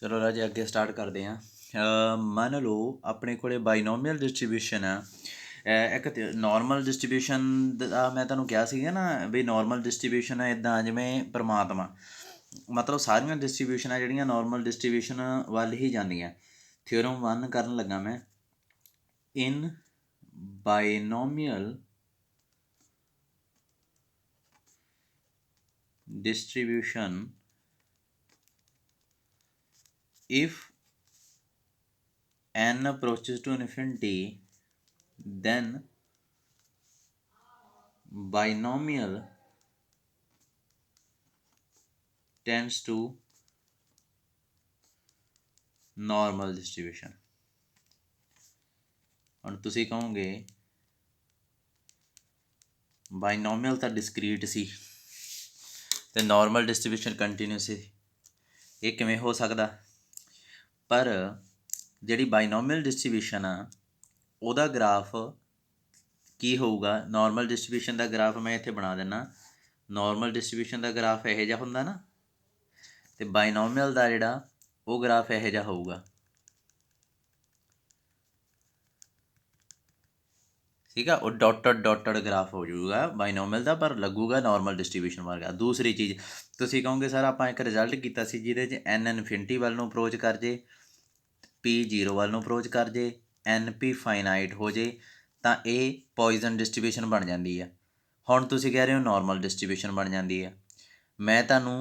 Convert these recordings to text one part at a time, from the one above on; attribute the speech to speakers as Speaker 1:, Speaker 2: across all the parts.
Speaker 1: ਚਲੋ ਰਾਜੇ ਅੱਗੇ ਸਟਾਰਟ ਕਰਦੇ ਹਾਂ। ਮੰਨ ਲਓ ਆਪਣੇ ਕੋਲੇ ਬਾਈਨੋਮੀਅਲ ਡਿਸਟ੍ਰੀਬਿਊਸ਼ਨ ਆ। ਇੱਕ ਨੋਰਮਲ ਡਿਸਟ੍ਰੀਬਿਊਸ਼ਨ ਦਾ ਮੈਂ ਤੁਹਾਨੂੰ ਕਿਹਾ ਸੀਗਾ ਨਾ ਵੀ ਨੋਰਮਲ ਡਿਸਟ੍ਰੀਬਿਊਸ਼ਨ ਹੈ ਇੱਦਾਂ ਜਿਵੇਂ ਪਰਮਾਤਮਾ, ਮਤਲਬ ਸਾਰੀਆਂ ਡਿਸਟ੍ਰੀਬਿਊਸ਼ਨਾਂ ਜਿਹੜੀਆਂ ਨੋਰਮਲ ਡਿਸਟ੍ਰੀਬਿਊਸ਼ਨ ਵੱਲ ਹੀ ਜਾਂਦੀਆਂ। ਥਿਓਰਮ 1 ਕਰਨ ਲੱਗਾ ਮੈਂ। ਇਨ ਬਾਈਨੋਮੀਅਲ distribution, if n approaches to infinity, then binomial tends to normal distribution। ਹੁਣ ਤੁਸੀਂ ਕਹੋਗੇ ਬਾਈਨੋਮੀਅਲ ਤਾਂ ਡਿਸਕ੍ਰੀਟ ਸੀ ਤੇ ਨਾਰਮਲ ਡਿਸਟ੍ਰੀਬਿਊਸ਼ਨ ਕੰਟੀਨਿਊਸ ਸੀ, ਇਹ ਕਿਵੇਂ ਹੋ ਸਕਦਾ? ਪਰ ਜਿਹੜੀ ਬਾਈਨੋਮੀਅਲ ਡਿਸਟ੍ਰੀਬਿਊਸ਼ਨ ਆ ਉਹਦਾ ਗ੍ਰਾਫ ਕੀ ਹੋਊਗਾ? ਨਾਰਮਲ ਡਿਸਟ੍ਰੀਬਿਊਸ਼ਨ ਦਾ ਗ੍ਰਾਫ ਮੈਂ ਇੱਥੇ ਬਣਾ ਦਿੰਦਾ। ਨਾਰਮਲ ਡਿਸਟ੍ਰੀਬਿਊਸ਼ਨ ਦਾ ਗ੍ਰਾਫ ਇਹੋ ਜਿਹਾ ਹੁੰਦਾ ਨਾ, ਅਤੇ ਬਾਈਨੋਮੀਅਲ ਦਾ ਜਿਹੜਾ ਉਹ ਗ੍ਰਾਫ ਇਹੋ ਜਿਹਾ ਹੋਊਗਾ। ਠੀਕ ਆ, ਉਹ ਡੋਟਡ ਗ੍ਰਾਫ ਹੋ ਜਾਊਗਾ ਬਾਈਨੋਮੀਅਲ ਦਾ, ਪਰ ਲੱਗੂਗਾ ਨਾਰਮਲ ਡਿਸਟ੍ਰੀਬਿਊਸ਼ਨ ਵਰਗਾ। ਦੂਸਰੀ ਚੀਜ਼ ਤੁਸੀਂ ਕਹੋਗੇ ਸਰ ਆਪਾਂ ਇੱਕ ਰਿਜ਼ਲਟ ਕੀਤਾ ਸੀ ਜਿਹਦੇ 'ਚ n ਇਨਫਿਨਿਟੀ ਵੱਲ ਨੂੰ ਅਪਰੋਚ ਕਰ ਜੇ, p 0 ਵੱਲ ਨੂੰ ਅਪਰੋਚ ਕਰ ਜੇ, np ਫਾਈਨਾਈਟ ਹੋ ਜੇ, ਤਾਂ ਇਹ ਪੋਇਜ਼ਨ ਡਿਸਟ੍ਰੀਬਿਊਸ਼ਨ ਬਣ ਜਾਂਦੀ ਆ। ਹੁਣ ਤੁਸੀਂ ਕਹਿ ਰਹੇ ਹੋ ਨਾਰਮਲ ਡਿਸਟ੍ਰੀਬਿਊਸ਼ਨ ਬਣ ਜਾਂਦੀ ਆ। ਮੈਂ ਤੁਹਾਨੂੰ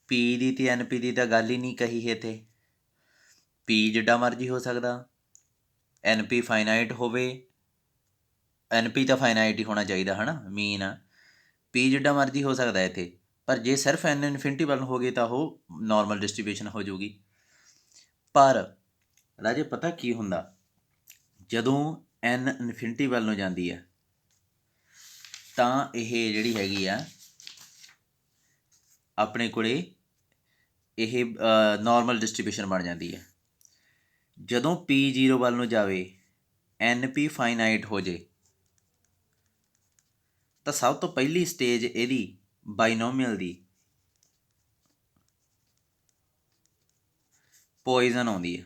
Speaker 1: p ਦੀ ਅਤੇ np ਦੀ ਤਾਂ ਗੱਲ ਹੀ ਨਹੀਂ ਕਹੀ ਇੱਥੇ। p ਜਿੱਡਾ ਮਰਜ਼ੀ ਹੋ ਸਕਦਾ, np ਫਾਈਨਾਈਟ ਹੋਵੇ, np ਤਾਂ ਫਾਈਨਾਈਟ ਹੀ ਹੋਣਾ ਚਾਹੀਦਾ ਹੈ ਨਾ, ਮੀਨ ਆ। p ਜਿੱਡਾ ਮਰਜ਼ੀ ਹੋ ਸਕਦਾ ਇੱਥੇ, ਪਰ ਜੇ ਸਿਰਫ n ਇਨਫਿਨਿਟੀ ਵੱਲ ਹੋ ਗਏ ਤਾਂ ਉਹ ਨਾਰਮਲ ਡਿਸਟ੍ਰੀਬਿਊਸ਼ਨ ਹੋ ਜਾਊਗੀ। ਪਰ ਰਾਜੇ ਪਤਾ ਕੀ ਹੁੰਦਾ, ਜਦੋਂ n ਇਨਫਿਨਿਟੀ ਵੱਲ ਨੂੰ ਜਾਂਦੀ ਹੈ ਤਾਂ ਇਹ ਜਿਹੜੀ ਹੈਗੀ ਆ ਆਪਣੇ ਕੋਲੇ ਇਹ ਨਾਰਮਲ ਡਿਸਟ੍ਰੀਬਿਊਸ਼ਨ ਬਣ ਜਾਂਦੀ ਹੈ। ਜਦੋਂ p 0 ਵੱਲ ਨੂੰ ਜਾਵੇ, np ਫਾਈਨਾਈਟ ਹੋ ਜੇ, ਤਾਂ ਸਭ ਤੋਂ ਪਹਿਲੀ ਸਟੇਜ ਇਹਦੀ ਬਾਈਨੋਮੀਅਲ ਦੀ ਪੋਇਜ਼ਨ ਆਉਂਦੀ ਹੈ।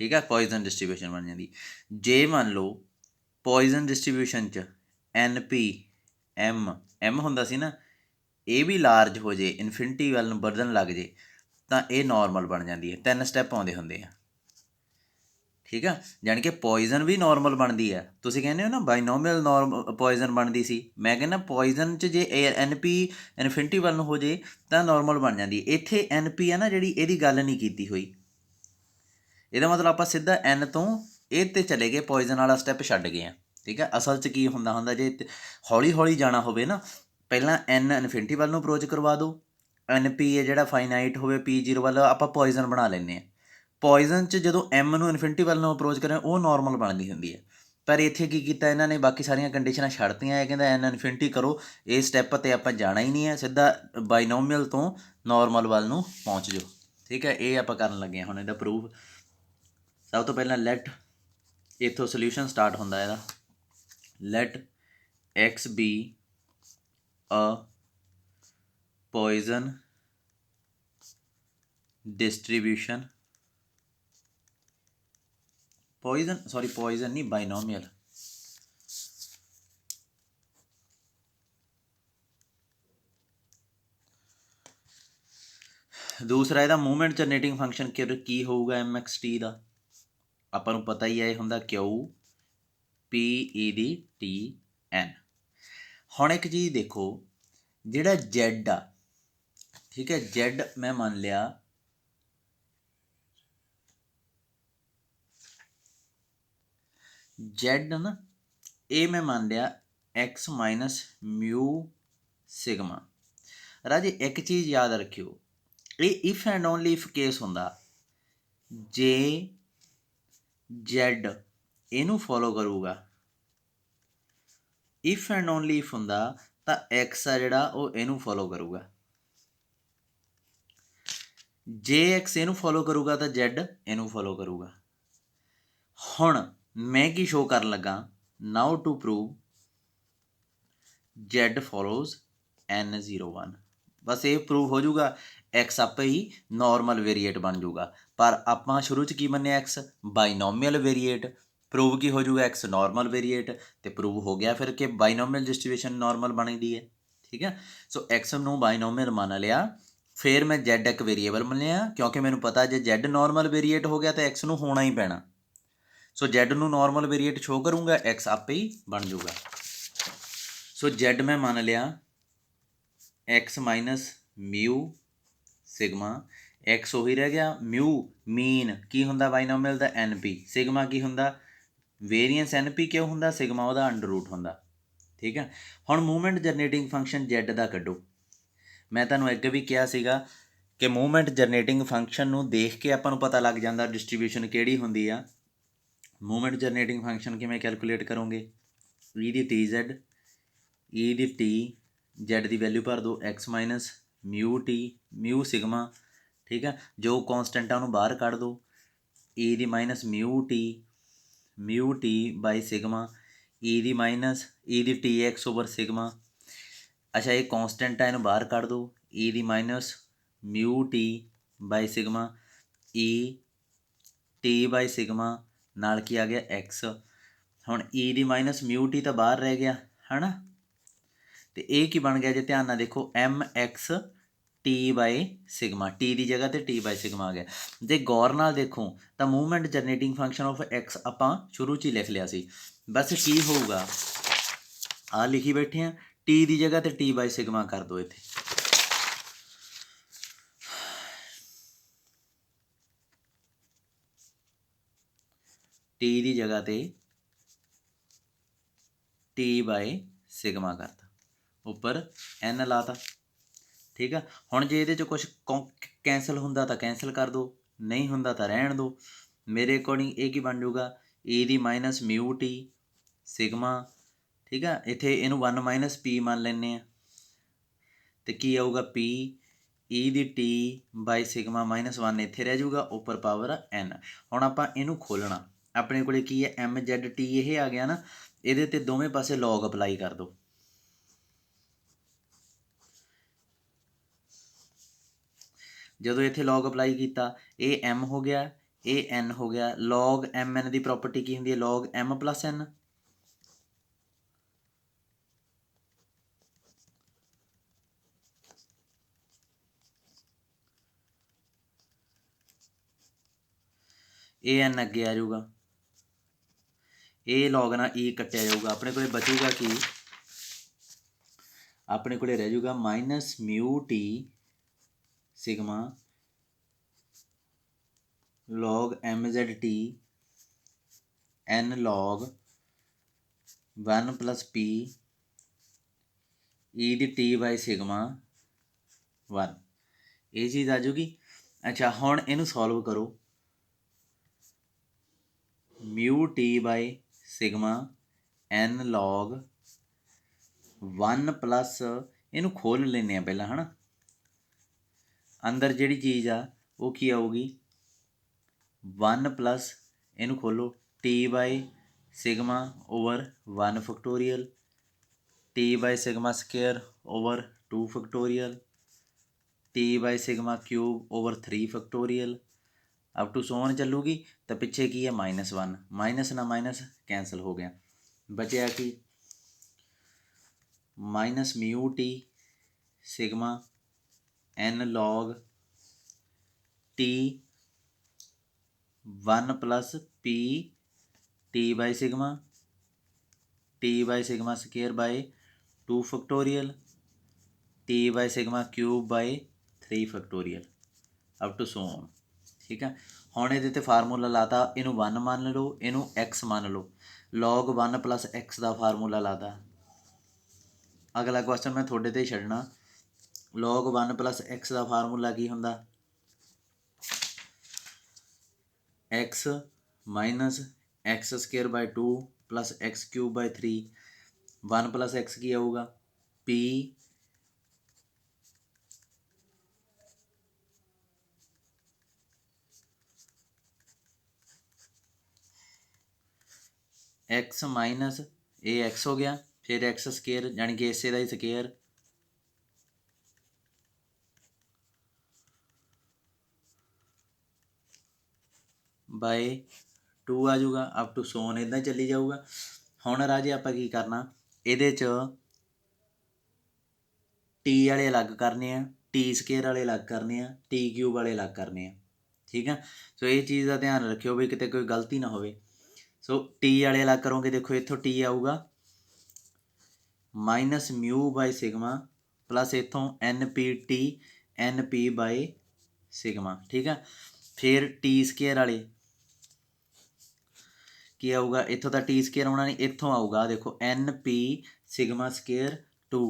Speaker 1: ਠੀਕ ਹੈ, ਪੋਇਜ਼ਨ ਡਿਸਟ੍ਰੀਬਿਊਸ਼ਨ ਬਣ ਜਾਂਦੀ। ਜੇ ਮੰਨ ਲਓ ਪੋਇਜ਼ਨ ਡਿਸਟ੍ਰੀਬਿਊਸ਼ਨ 'ਚ np m ਹੁੰਦਾ ਸੀ ਨਾ, ਇਹ ਵੀ ਲਾਰਜ ਹੋ ਜੇ, ਇਨਫਿਨਿਟੀ ਵੱਲ ਨੂੰ ਵਧਣ ਲੱਗ ਜੇ, ਤਾਂ ਇਹ ਨਾਰਮਲ ਬਣ ਜਾਂਦੀ ਹੈ। 3 ਸਟੈਪ ਆਉਂਦੇ ਹੁੰਦੇ ਆ। ਠੀਕ ਆ, ਜਾਣੀ ਕਿ ਪੋਇਜ਼ਨ ਵੀ ਨਾਰਮਲ ਬਣਦੀ ਹੈ। ਤੁਸੀਂ ਕਹਿੰਦੇ ਹੋ ਨਾ ਬਾਈਨੋਮੀਅਲ ਪੋਇਜ਼ਨ ਬਣਦੀ ਸੀ, ਮੈਂ ਕਹਿੰਦਾ ਪੋਇਜ਼ਨ 'ਚ ਜੇ np ਇਨਫਿਨਿਟੀ ਵੱਲ ਨੂੰ ਹੋ ਜੇ ਤਾਂ ਨਾਰਮਲ ਬਣ ਜਾਂਦੀ। ਇੱਥੇ np ਹੈ ਨਾ ਜਿਹੜੀ, ਇਹਦੀ ਗੱਲ ਨਹੀਂ ਕੀਤੀ ਹੋਈ। ਇਹਦਾ ਮਤਲਬ ਆਪਾਂ ਸਿੱਧਾ n ਤੋਂ ਇਹ 'ਤੇ ਚਲੇ ਗਏ, ਪੋਇਜ਼ਨ ਵਾਲਾ ਸਟੈਪ ਛੱਡ ਗਏ ਹਾਂ। ਠੀਕ ਹੈ, ਅਸਲ 'ਚ ਕੀ ਹੁੰਦਾ ਜੇ ਹੌਲੀ ਹੌਲੀ ਜਾਣਾ ਹੋਵੇ ਨਾ, ਪਹਿਲਾਂ n ਇਨਫਿਨਿਟੀ ਵੱਲ ਨੂੰ ਅਪਰੋਚ ਕਰਵਾ ਦਿਓ, np ਹੈ ਜਿਹੜਾ ਫਾਈਨਾਈਟ ਹੋਵੇ p 0 ਵੱਲ, ਆਪਾਂ ਪੋਇਜ਼ਨ ਬਣਾ ਲੈਂਦੇ ਹਾਂ। ਪੋਇਜ਼ਨ 'ਚ ਜਦੋਂ m ਨੂੰ ਇਨਫਿਨਿਟੀ ਵੱਲ ਨੂੰ ਅਪਰੋਚ ਕਰਾਂ ਉਹ ਨਾਰਮਲ ਬਣਦੀ ਹੁੰਦੀ ਹੈ। ਪਰ ਇੱਥੇ ਕੀ ਕੀਤਾ ਇਹਨਾਂ ਨੇ, ਬਾਕੀ ਸਾਰੀਆਂ ਕੰਡੀਸ਼ਨਾਂ ਛੱਡਤੀਆਂ। ਇਹ ਕਹਿੰਦਾ n ਇਨਫਿਨਿਟੀ ਕਰੋ, ਇਹ ਸਟੈਪ 'ਤੇ ਆਪਾਂ ਜਾਣਾ ਹੀ ਨਹੀਂ ਹੈ, ਸਿੱਧਾ ਬਾਈਨੋਮੀਅਲ ਤੋਂ ਨਾਰਮਲ ਵੱਲ ਨੂੰ ਪਹੁੰਚ ਜਾਓ। ਠੀਕ ਹੈ, ਇਹ ਆਪਾਂ ਕਰਨ ਲੱਗੇ ਹਾਂ ਹੁਣ ਇਹਦਾ ਪ੍ਰੂਫ। ਸਭ ਤੋਂ ਪਹਿਲਾਂ ਲੈਟ, ਇੱਥੋਂ ਸੋਲਿਊਸ਼ਨ ਸਟਾਰਟ ਹੁੰਦਾ ਇਹਦਾ। Let x be a Poisson distribution, Poisson ਨਹੀਂ, ਬਾਈਨੋਮੀਅਲ। ਦੂਸਰਾ ਇਹਦਾ ਮੂਵਮੈਂਟ ਜਨਰੇਟਿੰਗ ਫੰਕਸ਼ਨ ਕੀ ਹੋਊਗਾ mxt ਦਾ, ਆਪਾਂ ਨੂੰ ਪਤਾ ਹੀ ਹੈ, ਇਹ ਹੁੰਦਾ Q p e d t n। ਹੁਣ ਇੱਕ ਚੀਜ਼ ਦੇਖੋ, ਜਿਹੜਾ Z ਆ, ਠੀਕ ਹੈ, Z ਮੈਂ ਮੰਨ ਲਿਆ Z ਨਾ, ਇਹ ਮੈਂ ਮੰਨ ਲਿਆ x ਮਾਈਨਸ ਮਿਊ ਸਿਗਮਾ। ਰਾਜੇ ਇੱਕ ਚੀਜ਼ ਯਾਦ ਰੱਖਿਓ, ਇਹ if and only if case ਹੁੰਦਾ। ਜੇ Z ਇਹਨੂੰ ਫੋਲੋ ਕਰੂਗਾ, ਇਫ ਐਂਡ ਓਨਲੀ ਇਫ ਹੁੰਦਾ, ਤਾਂ x ਆ ਜਿਹੜਾ ਉਹ ਇਹਨੂੰ ਫੋਲੋ ਕਰੂਗਾ। ਜੇ x ਇਹਨੂੰ ਫੋਲੋ ਕਰੂਗਾ ਤਾਂ Z ਇਹਨੂੰ ਫੋਲੋ ਕਰੂਗਾ। ਹੁਣ ਮੈਂ ਕੀ ਸ਼ੋਅ ਕਰਨ ਲੱਗਾ, now to prove Z follows n01, बस ये प्रूव हो जाऊगा एक्स आपे ही नॉर्मल वेरीएट बन जाऊगा। पर आप शुरू च की मन्ने एक्स बाइनोमियल वेरीएट, प्रूव की हो जाऊगा एक्स नॉर्मल वेरीएट, तो प्रूव हो गया फिर कि बाइनोमियल डिस्ट्रीब्यूशन नॉर्मल बनती है। ठीक है, सो एक्स नू बाइनोमियल मान लिया, फिर मैं जैड एक वेरीएबल मन्निया क्योंकि मैंने पता जे जैड नॉर्मल वेरीएट हो गया तो एक्स नू होना ही पैना। सो जैड नू नॉर्मल वेरीएट शो करूँगा, एक्स आपे ही बन जाऊगा। सो जैड मैं मान लिया x minus mu sigma, x ਉਹੀ ਰਹਿ ਗਿਆ, म्यू मीन ਕੀ ਹੁੰਦਾ ਬਾਈਨੋਮੀਅਲ ਦਾ ਐਨ ਪੀ, ਸਿਗਮਾ ਕੀ ਹੁੰਦਾ ਵੇਰੀਐਂਸ ਐਨ ਪੀ ਕਿਉਂ ਹੁੰਦਾ, ਸਿਗਮਾ ਉਹਦਾ ਅੰਡਰ ਰੂਟ ਹੁੰਦਾ। ਠੀਕ ਹੈ, ਹੁਣ ਮੂਵਮੈਂਟ ਜਨਰੇਟਿੰਗ ਫੰਕਸ਼ਨ ਜੈਡ ਦਾ ਕੱਢੋ। ਮੈਂ ਤੁਹਾਨੂੰ ਅੱਗੇ ਵੀ ਕਿਹਾ ਸੀਗਾ ਕਿ ਮੂਵਮੈਂਟ ਜਨਰੇਟਿੰਗ ਫੰਕਸ਼ਨ ਨੂੰ ਦੇਖ ਕੇ ਆਪਾਂ ਨੂੰ ਪਤਾ ਲੱਗ ਜਾਂਦਾ ਡਿਸਟਰੀਬਿਊਸ਼ਨ ਕਿਹੜੀ ਹੁੰਦੀ ਆ। ਮੂਵਮੈਂਟ ਜਨਰੇਟਿੰਗ ਫੰਕਸ਼ਨ ਕਿਵੇਂ ਕੈਲਕੂਲੇਟ ਕਰੋਗੇ, ਈ ਦੀ ਟੀ ਜ਼ੈਡ, ਈ ਦੀ ਟੀ ਜੈਡ ਦੀ ਵੈਲਿਊ ਭਰ ਦਿਓ X minus mu T mu sigma. ठीक है, जो कॉन्सटेंट है उन्होंने बाहर कढ़ दो, ई दी minus mu T by sigma, E दी माइनस ई दी टी एक्स ओवर सिग्मा। अच्छा ये कॉन्सटेंट है इन्हों बाहर कढ़ दो, ई दी minus mu T by sigma, E T by sigma नाल की आ गया एक्स। हुण ई दी माइनस म्यू टी तो बाहर रह गया है ना, तो ये की बन गया जे ध्यान नाल देखो M X T by sigma, T की जगह तो टी बाई सिग्मा आ गया। जे गौर नाल देखो तो movement generating function of x आपां शुरू च ही लिख लिया सी, बस की होऊगा आ लिखी बैठे हैं टी की जगह तो टी बाई सिग्मा कर दो इत्थे। टी की जगह ते टी बाई सिग्मा करता, उपर एन लाता। ठीक है, हुण जे इहदे कुछ कैंसल हुंदा तो कैंसल कर दो, नहीं हुंदा तो रहण दो। मेरे अकॉर्डिंग ये की बन जाऊगा ई दी माइनस म्यू टी सिग्मा। ठीक है, इत्थे इनू 1 माइनस पी मान लैने तो की आऊगा पी ई दी टी बाई सिग्मा माइनस 1 इत्थे रह जाऊगा, उपर पावर एन। हुण आपां इनू खोलना, अपने कोले की है एम जैड टी ये आ गया ना, इहदे ते दोवें पासे लॉग अपलाई कर दो। ਜਦੋਂ ਇੱਥੇ ਲੌਗ ਅਪਲਾਈ ਕੀਤਾ ਇਹ ਐਮ ਹੋ ਗਿਆ, ਇਹ ਐਨ ਹੋ ਗਿਆ। ਲੌਗ ਐਮ ਐਨ ਦੀ ਪ੍ਰੋਪਰਟੀ ਕੀ ਹੁੰਦੀ ਹੈ, ਲੌਗ ਐਮ ਪਲੱਸ ਐਨ। ਇਹ ਐਨ ਅੱਗੇ ਆ ਜਾਊਗਾ, ਇਹ ਲੌਗ ਨਾਲ ਈ ਕੱਟਿਆ ਜਾਊਗਾ, ਆਪਣੇ ਕੋਲ ਬਚੂਗਾ ਕੀ, ਆਪਣੇ ਕੋਲ ਰਹਿ ਜਾਊਗਾ minus mu T sigma log M Z T N log 1 plus P E दी टी बाई सिग्मा 1, ये चीज़ आ जूगी। अच्छा हुण इनू सॉल्व करो, mu T by sigma N log 1 plus, इनू खोल लेने पहला है ना, अंदर जिहड़ी चीज़ आ वो की आऊगी 1 प्लस, इनू खोलो T by sigma over 1 factorial, T by sigma square over 2 factorial, T by sigma cube over 3 factorial, up to so on चलूगी। तो पिछे की है -1, माइनस ना माइनस कैंसल हो गया, बचया कि minus mu T sigma N log T 1 plus P T by sigma square by 2 factorial, T by sigma cube by 3 factorial, up to so on. ठीक है, हुण इहदे ते फार्मूला लाता, इनू 1 मान लो, इनू एक्स मान लो, log 1 प्लस एक्स का फार्मूला लाता। अगला क्वेश्चन मैं थोड़े ते छड्डना, log 1 प्लस एक्स का फार्मूला की हुंदा, x minus x square by 2 plus x cube by 3, 1 plus x की आऊगा पी एक्स माइनस ए एक्स हो गया, फिर एक्स स्केयर यानी कि इसे का ही स्केयर ਬਾਏ 2 ਆ ਜਾਊਗਾ, ਅਪ ਟੂ ਸੋਨ ਇੱਦਾਂ ਹੀ ਚੱਲੀ ਜਾਊਗਾ। ਹੁਣ ਰਾਜੇ ਆਪਾਂ ਕੀ ਕਰਨਾ, ਇਹਦੇ 'ਚ ਟੀ ਵਾਲੇ ਅਲੱਗ ਕਰਨੇ ਆ, ਟੀ ਸਕੇਅਰ ਵਾਲੇ ਅਲੱਗ ਕਰਨੇ ਆ, ਟੀ ਕਿਊਬ ਵਾਲੇ ਅਲੱਗ ਕਰਨੇ ਆ, ਠੀਕ ਆ। ਸੋ ਇਹ ਚੀਜ਼ ਦਾ ਧਿਆਨ ਰੱਖਿਓ ਵੀ ਕਿਤੇ ਕੋਈ ਗਲਤੀ ਨਾ ਹੋਵੇ। ਸੋ ਟੀ ਵਾਲੇ ਅਲੱਗ ਕਰੋਗੇ, ਦੇਖੋ ਇੱਥੋਂ ਟੀ ਆਊਗਾ ਮਾਈਨਸ ਮਿਊ ਬਾਈ ਸਿਗਮਾ ਪਲੱਸ ਇੱਥੋਂ ਐਨ ਪੀ ਬਾਈ ਸਿਗਮਾ, ਠੀਕ ਆ। ਫਿਰ ਟੀ ਸਕੇਅਰ ਵਾਲੇ ਕੀ ਆਊਗਾ, ਇੱਥੋਂ ਤਾਂ ਟੀ ਸਕੇਅਰ ਆਉਣਾ ਨਹੀਂ, ਇੱਥੋਂ ਆਊਗਾ ਦੇਖੋ ਐਨ ਪੀ ਸਿਗਮਾ ਸਕੇਅਰ 2,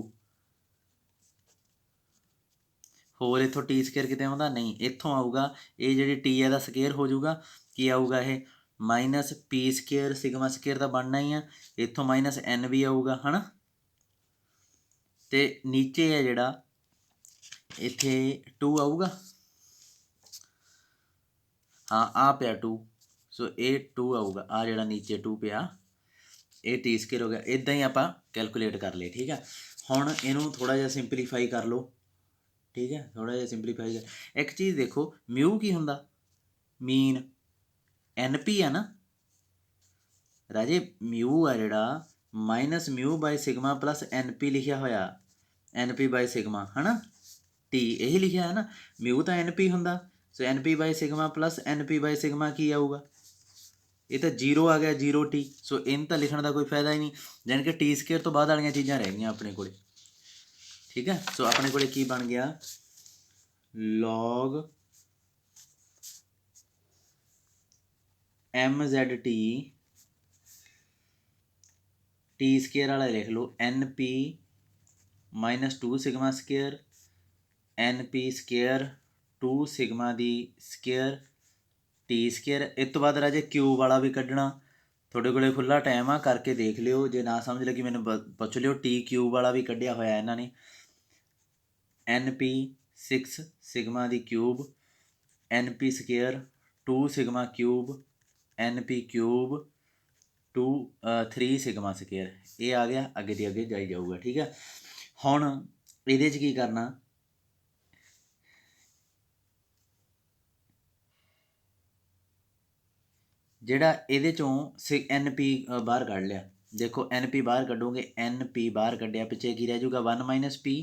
Speaker 1: ਹੋਰ ਇੱਥੋਂ ਟੀ ਸਕੇਅਰ ਕਿਤੇ ਆਉਂਦਾ ਨਹੀਂ, ਇੱਥੋਂ ਆਊਗਾ ਇਹ ਜਿਹੜੀ ਟੀ ਇਹਦਾ ਸਕੇਅਰ ਹੋ ਜਾਊਗਾ, ਕੀ ਆਊਗਾ ਇਹ ਮਾਈਨਸ ਪੀ ਸਕੇਅਰ ਸਿਗਮਾ ਸਕੇਅਰ ਤਾਂ ਬਣਨਾ ਹੀ ਆ, ਇੱਥੋਂ ਮਾਈਨਸ ਐਨ ਵੀ ਆਊਗਾ ਹੈ ਨਾ। ਅਤੇ ਨੀਚੇ ਹੈ ਜਿਹੜਾ ਇੱਥੇ 2 ਆਊਗਾ, ਹਾਂ ਆ ਪਿਆ 2, ਸੋ ਇਹ 2 ਆਊਗਾ, ਆ ਜਿਹੜਾ ਨੀਚੇ 2 ਪਿਆ ਇਹ ਟੀ ਸਕੇਅਰ ਹੋ ਗਿਆ। ਇੱਦਾਂ ਹੀ ਆਪਾਂ ਕੈਲਕੂਲੇਟ ਕਰ ਲਏ, ਠੀਕ ਹੈ। ਹੁਣ ਇਹਨੂੰ ਥੋੜ੍ਹਾ ਜਿਹਾ ਸਿੰਪਲੀਫਾਈ ਕਰ ਲਓ, ਠੀਕ ਹੈ, ਥੋੜ੍ਹਾ ਜਿਹਾ ਸਿੰਪਲੀਫਾਈ ਕਰ। ਇੱਕ ਚੀਜ਼ ਦੇਖੋ, ਮਿਊ ਕੀ ਹੁੰਦਾ, ਮੀਨ ਐਨ ਪੀ ਆ ਨਾ ਰਾਜੇ, ਮਿਊ ਆ ਜਿਹੜਾ ਮਾਈਨਸ ਮਿਊ ਬਾਈ ਸਿਗਮਾ ਪਲੱਸ ਐਨ ਪੀ ਲਿਖਿਆ ਹੋਇਆ, ਐਨ ਪੀ ਬਾਈ ਸਿਗਮਾ ਹੈ ਨਾ, ਟੀ ਇਹੀ ਲਿਖਿਆ ਹੈ ਨਾ, ਮਿਊ ਤਾਂ ਐਨ ਪੀ ਹੁੰਦਾ, ਸੋ ਐਨ ਪੀ ਬਾਈ ਸਿਗਮਾ ਪਲੱਸ ਐਨ ਪੀ ਬਾਈ ਸਿਗਮਾ ਕੀ ਆਊਗਾ, ਇਹ ਤਾਂ 0 ਆ ਗਿਆ, 0 ਟੀ। ਸੋ ਇਹਨੂੰ ਤਾਂ ਲਿਖਣ ਦਾ ਕੋਈ ਫਾਇਦਾ ਹੀ ਨਹੀਂ, ਜਾਣੀ ਕਿ ਟੀ ਸਕੇਅਰ ਤੋਂ ਬਾਅਦ ਵਾਲੀਆਂ ਚੀਜ਼ਾਂ ਰਹਿ ਗਈਆਂ ਆਪਣੇ ਕੋਲ, ਠੀਕ ਹੈ। ਸੋ ਆਪਣੇ ਕੋਲ ਕੀ ਬਣ ਗਿਆ, log mz ਟੀ ਸਕੇਅਰ ਵਾਲਾ ਲਿਖ ਲਓ, ਐਨ ਪੀ ਮਾਈਨਸ 2 ਸਿਗਮਾ ਸਕੇਅਰ, ਐਨ ਪੀ ਸਕੇਅਰ 2 ਸਿਗਮਾ ਦੀ ਸਕੇਅਰ ਟੀ ਸਕੇਅਰ। ਇਸ ਤੋਂ ਬਾਅਦ ਰਾਜੇ ਕਿਊਬ ਵਾਲਾ ਵੀ ਕੱਢਣਾ, ਤੁਹਾਡੇ ਕੋਲ ਖੁੱਲ੍ਹਾ ਟਾਈਮ ਆ, ਕਰਕੇ ਦੇਖ ਲਿਓ, ਜੇ ਨਾ ਸਮਝ ਲੱਗੀ ਮੈਨੂੰ ਪੁੱਛ ਲਿਓ। ਟੀ ਕਿਊਬ ਵਾਲਾ ਵੀ ਕੱਢਿਆ ਹੋਇਆ ਇਹਨਾਂ ਨੇ, ਐਨ ਪੀ 6 ਸਿਗਮਾ ਦੀ ਕਿਊਬ, ਐਨ ਪੀ ਸਕੇਅਰ 2 ਸਿਗਮਾ ਕਿਊਬ, ਐਨ ਪੀ ਕਿਊਬ 3 ਸਿਗਮਾ ਸਕੇਅਰ, ਇਹ ਆ ਗਿਆ, ਅੱਗੇ ਦੀ ਅੱਗੇ ਜਾਈ ਜਾਊਗਾ, ਠੀਕ ਹੈ। ਹੁਣ ਇਹਦੇ 'ਚ ਕੀ ਕਰਨਾ, ਜਿਹੜਾ ਇਹਦੇ 'ਚੋਂ ਐਨ ਪੀ ਬਾਹਰ ਕੱਢ ਲਿਆ, ਦੇਖੋ ਐਨ ਪੀ ਬਾਹਰ ਕੱਢੋਗੇ, ਐਨ ਪੀ ਬਾਹਰ ਕੱਢਿਆ, ਪਿੱਛੇ ਕੀ ਰਹਿ ਜਾਊਗਾ 1 ਮਾਈਨਸ ਪੀ,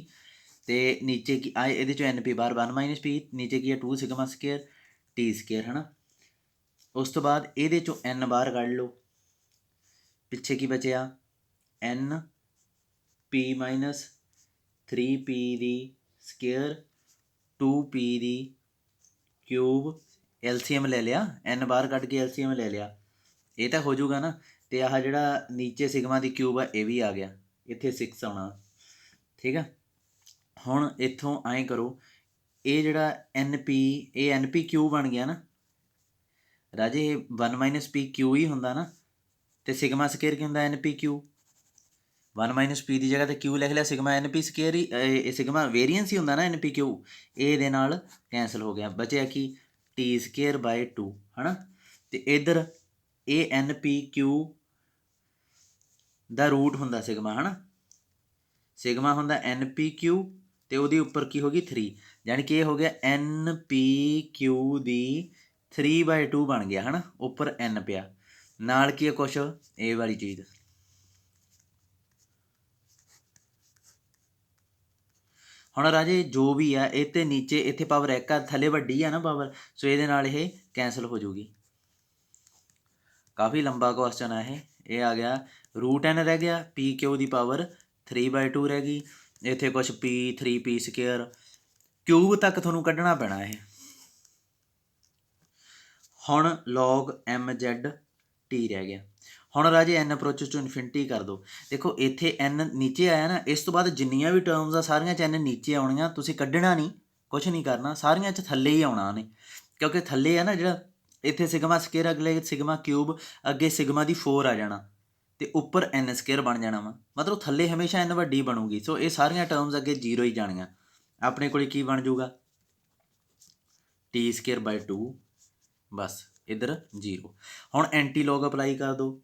Speaker 1: ਅਤੇ ਨੀਚੇ ਕੀ ਆਏ, ਇਹਦੇ 'ਚੋਂ ਐਨ ਪੀ ਬਾਹਰ 1 ਮਾਈਨਸ ਪੀ, ਨੀਚੇ ਕੀ ਹੈ 2 ਸਿਗਮਾ ਸਕੇਅਰ ਟੀ ਸਕੇਅਰ ਹੈ ਨਾ। ਉਸ ਤੋਂ ਬਾਅਦ ਇਹਦੇ 'ਚੋਂ ਐਨ ਬਾਹਰ ਕੱਢ ਲਓ, ਪਿੱਛੇ ਕੀ ਬਚਿਆ ਐਨ ਪੀ ਮਾਈਨਸ 3 ਪੀ ਦੀ ਸਕੇਅਰ 2 ਪੀ ਦੀ ਕਿਊਬ, ਐਲਸੀਐਮ ਲੈ ਲਿਆ, ਐਨ ਬਾਹਰ ਕੱਢ ਕੇ ਐਲਸੀਐਮ ਲੈ ਲਿਆ, ਇਹ ਤਾਂ ਹੋ ਜਾਊਗਾ ਨਾ। ਅਤੇ ਆਹ ਜਿਹੜਾ ਨੀਚੇ ਸਿਗਮਾ ਦੀ ਕਿਊਬ ਆ ਇਹ ਵੀ ਆ ਗਿਆ, ਇੱਥੇ 6 ਆਉਣਾ, ਠੀਕ ਆ। ਹੁਣ ਇੱਥੋਂ ਐਂ ਕਰੋ, ਇਹ ਜਿਹੜਾ ਐਨ ਪੀ, ਇਹ ਐਨ ਪੀ ਕਿਊ ਬਣ ਗਿਆ ਨਾ ਰਾਜੇ, 1 ਮਾਈਨਸ ਪੀ ਕਿਊ ਹੀ ਹੁੰਦਾ ਨਾ, ਅਤੇ ਸਿਗਮਾ ਸਕੇਅਰ ਕੀ ਹੁੰਦਾ, ਐਨ ਪੀ ਕਿਊ। 1 ਮਾਈਨਸ ਪੀ ਦੀ ਜਗ੍ਹਾ 'ਤੇ ਕਿਊ ਲਿਖ ਲਿਆ, ਸਿਗਮਾ ਐਨ ਪੀ ਸਕੇਅਰ ਹੀ, ਸਿਗਮਾ ਵੇਰੀਅੰਸ ਹੀ ਹੁੰਦਾ ਨਾ ਐਨ ਪੀ ਕਿਊ, ਇਹ ਇਹਦੇ ਨਾਲ ਕੈਂਸਲ ਹੋ ਗਿਆ, ਬਚਿਆ ਕੀ ਟੀ ਸਕੇਅਰ ਬਾਏ 2 ਹੈ ਨਾ। ਅਤੇ ਇੱਧਰ ਇਹ ਐਨ ਪੀ ਕਿਊ ਦਾ ਰੂਟ ਹੁੰਦਾ ਸਿਗਮਾ ਹੈ ਨਾ, ਸਿਗਮਾ ਹੁੰਦਾ ਐਨ ਪੀ ਕਿਊ, ਅਤੇ ਉਹਦੇ ਉੱਪਰ ਕੀ ਹੋ ਗਈ 3, ਯਾਨੀ ਕਿ ਇਹ ਹੋ ਗਿਆ ਐਨ ਪੀ ਕਿਊ ਦੀ 3/2 ਬਣ ਗਿਆ ਹੈ ਨਾ, ਉੱਪਰ ਐਨ ਪਿਆ, ਨਾਲ ਕੀ ਹੈ ਕੁਛ ਇਹ ਵਾਲੀ ਚੀਜ਼। ਹੁਣ ਰਾਜੇ ਜੋ ਵੀ ਆ ਇਹ 'ਤੇ ਨੀਚੇ ਇੱਥੇ ਪਾਵਰ 1 ਆ, ਥੱਲੇ ਵੱਡੀ ਆ ਨਾ ਪਾਵਰ, ਸੋ ਇਹਦੇ ਨਾਲ ਇਹ ਕੈਂਸਲ ਹੋ ਜੂਗੀ। ਕਾਫੀ ਲੰਬਾ ਕੁਐਸਚਨ ਆ ਇਹ ਆ ਗਿਆ, ਰੂਟ ਐਨ ਰਹਿ ਗਿਆ, ਪੀ ਕਿਊ ਦੀ ਪਾਵਰ 3/2 ਰਹਿ ਗਈ, ਇੱਥੇ ਕੁਛ ਪੀ 3 ਪੀ ਸਕੇਅਰ, ਕਿਊਬ ਤੱਕ ਤੁਹਾਨੂੰ ਕੱਢਣਾ ਪੈਣਾ ਇਹ। ਹੁਣ log mz ਟੀ ਰਹਿ ਗਿਆ। ਹੁਣ ਰਾਜੇ ਐਨ ਅਪਰੋਚਸ ਟੂ ਇਨਫਿਨਿਟੀ ਕਰ ਦਿਓ, ਦੇਖੋ ਇੱਥੇ ਐਨ ਨੀਚੇ ਆਇਆ ਨਾ, ਇਸ ਤੋਂ ਬਾਅਦ ਜਿੰਨੀਆਂ ਵੀ ਟਰਮਸ ਆ ਸਾਰੀਆਂ 'ਚ ਐਨ ਨੀਚੇ ਆਉਣੀਆਂ, ਤੁਸੀਂ ਕੱਢਣਾ ਨਹੀਂ, ਕੁਛ ਨਹੀਂ ਕਰਨਾ, ਸਾਰੀਆਂ 'ਚ ਥੱਲੇ ਹੀ ਆਉਣਾ ਉਹਨੇ, ਕਿਉਂਕਿ ਥੱਲੇ ਆ ਨਾ ਜਿਹੜਾ ਇੱਥੇ ਸਿਗਮਾ ਸਕੇਅਰ, ਅਗਲੇ ਸਿਗਮਾ ਕਿਊਬ, ਅੱਗੇ ਸਿਗਮਾ ਦੀ 4 ਆ ਜਾਣਾ, ਅਤੇ ਉੱਪਰ ਐਨ ਸਕੇਅਰ ਬਣ ਜਾਣਾ ਵਾ, ਮਤਲਬ ਥੱਲੇ ਹਮੇਸ਼ਾ ਐਨ ਵੱਡੀ ਬਣੂਗੀ। ਸੋ ਇਹ ਸਾਰੀਆਂ ਟਰਮਸ ਅੱਗੇ 0 ਹੀ ਜਾਣੀਆਂ, ਆਪਣੇ ਕੋਲ ਕੀ ਬਣ ਜਾਊਗਾ ਟੀ ਸਕੇਅਰ ਬਾਈ 2, ਬਸ ਇੱਧਰ 0। ਹੁਣ ਐਂਟੀ ਲੌਗ ਅਪਲਾਈ ਕਰ ਦਿਓ,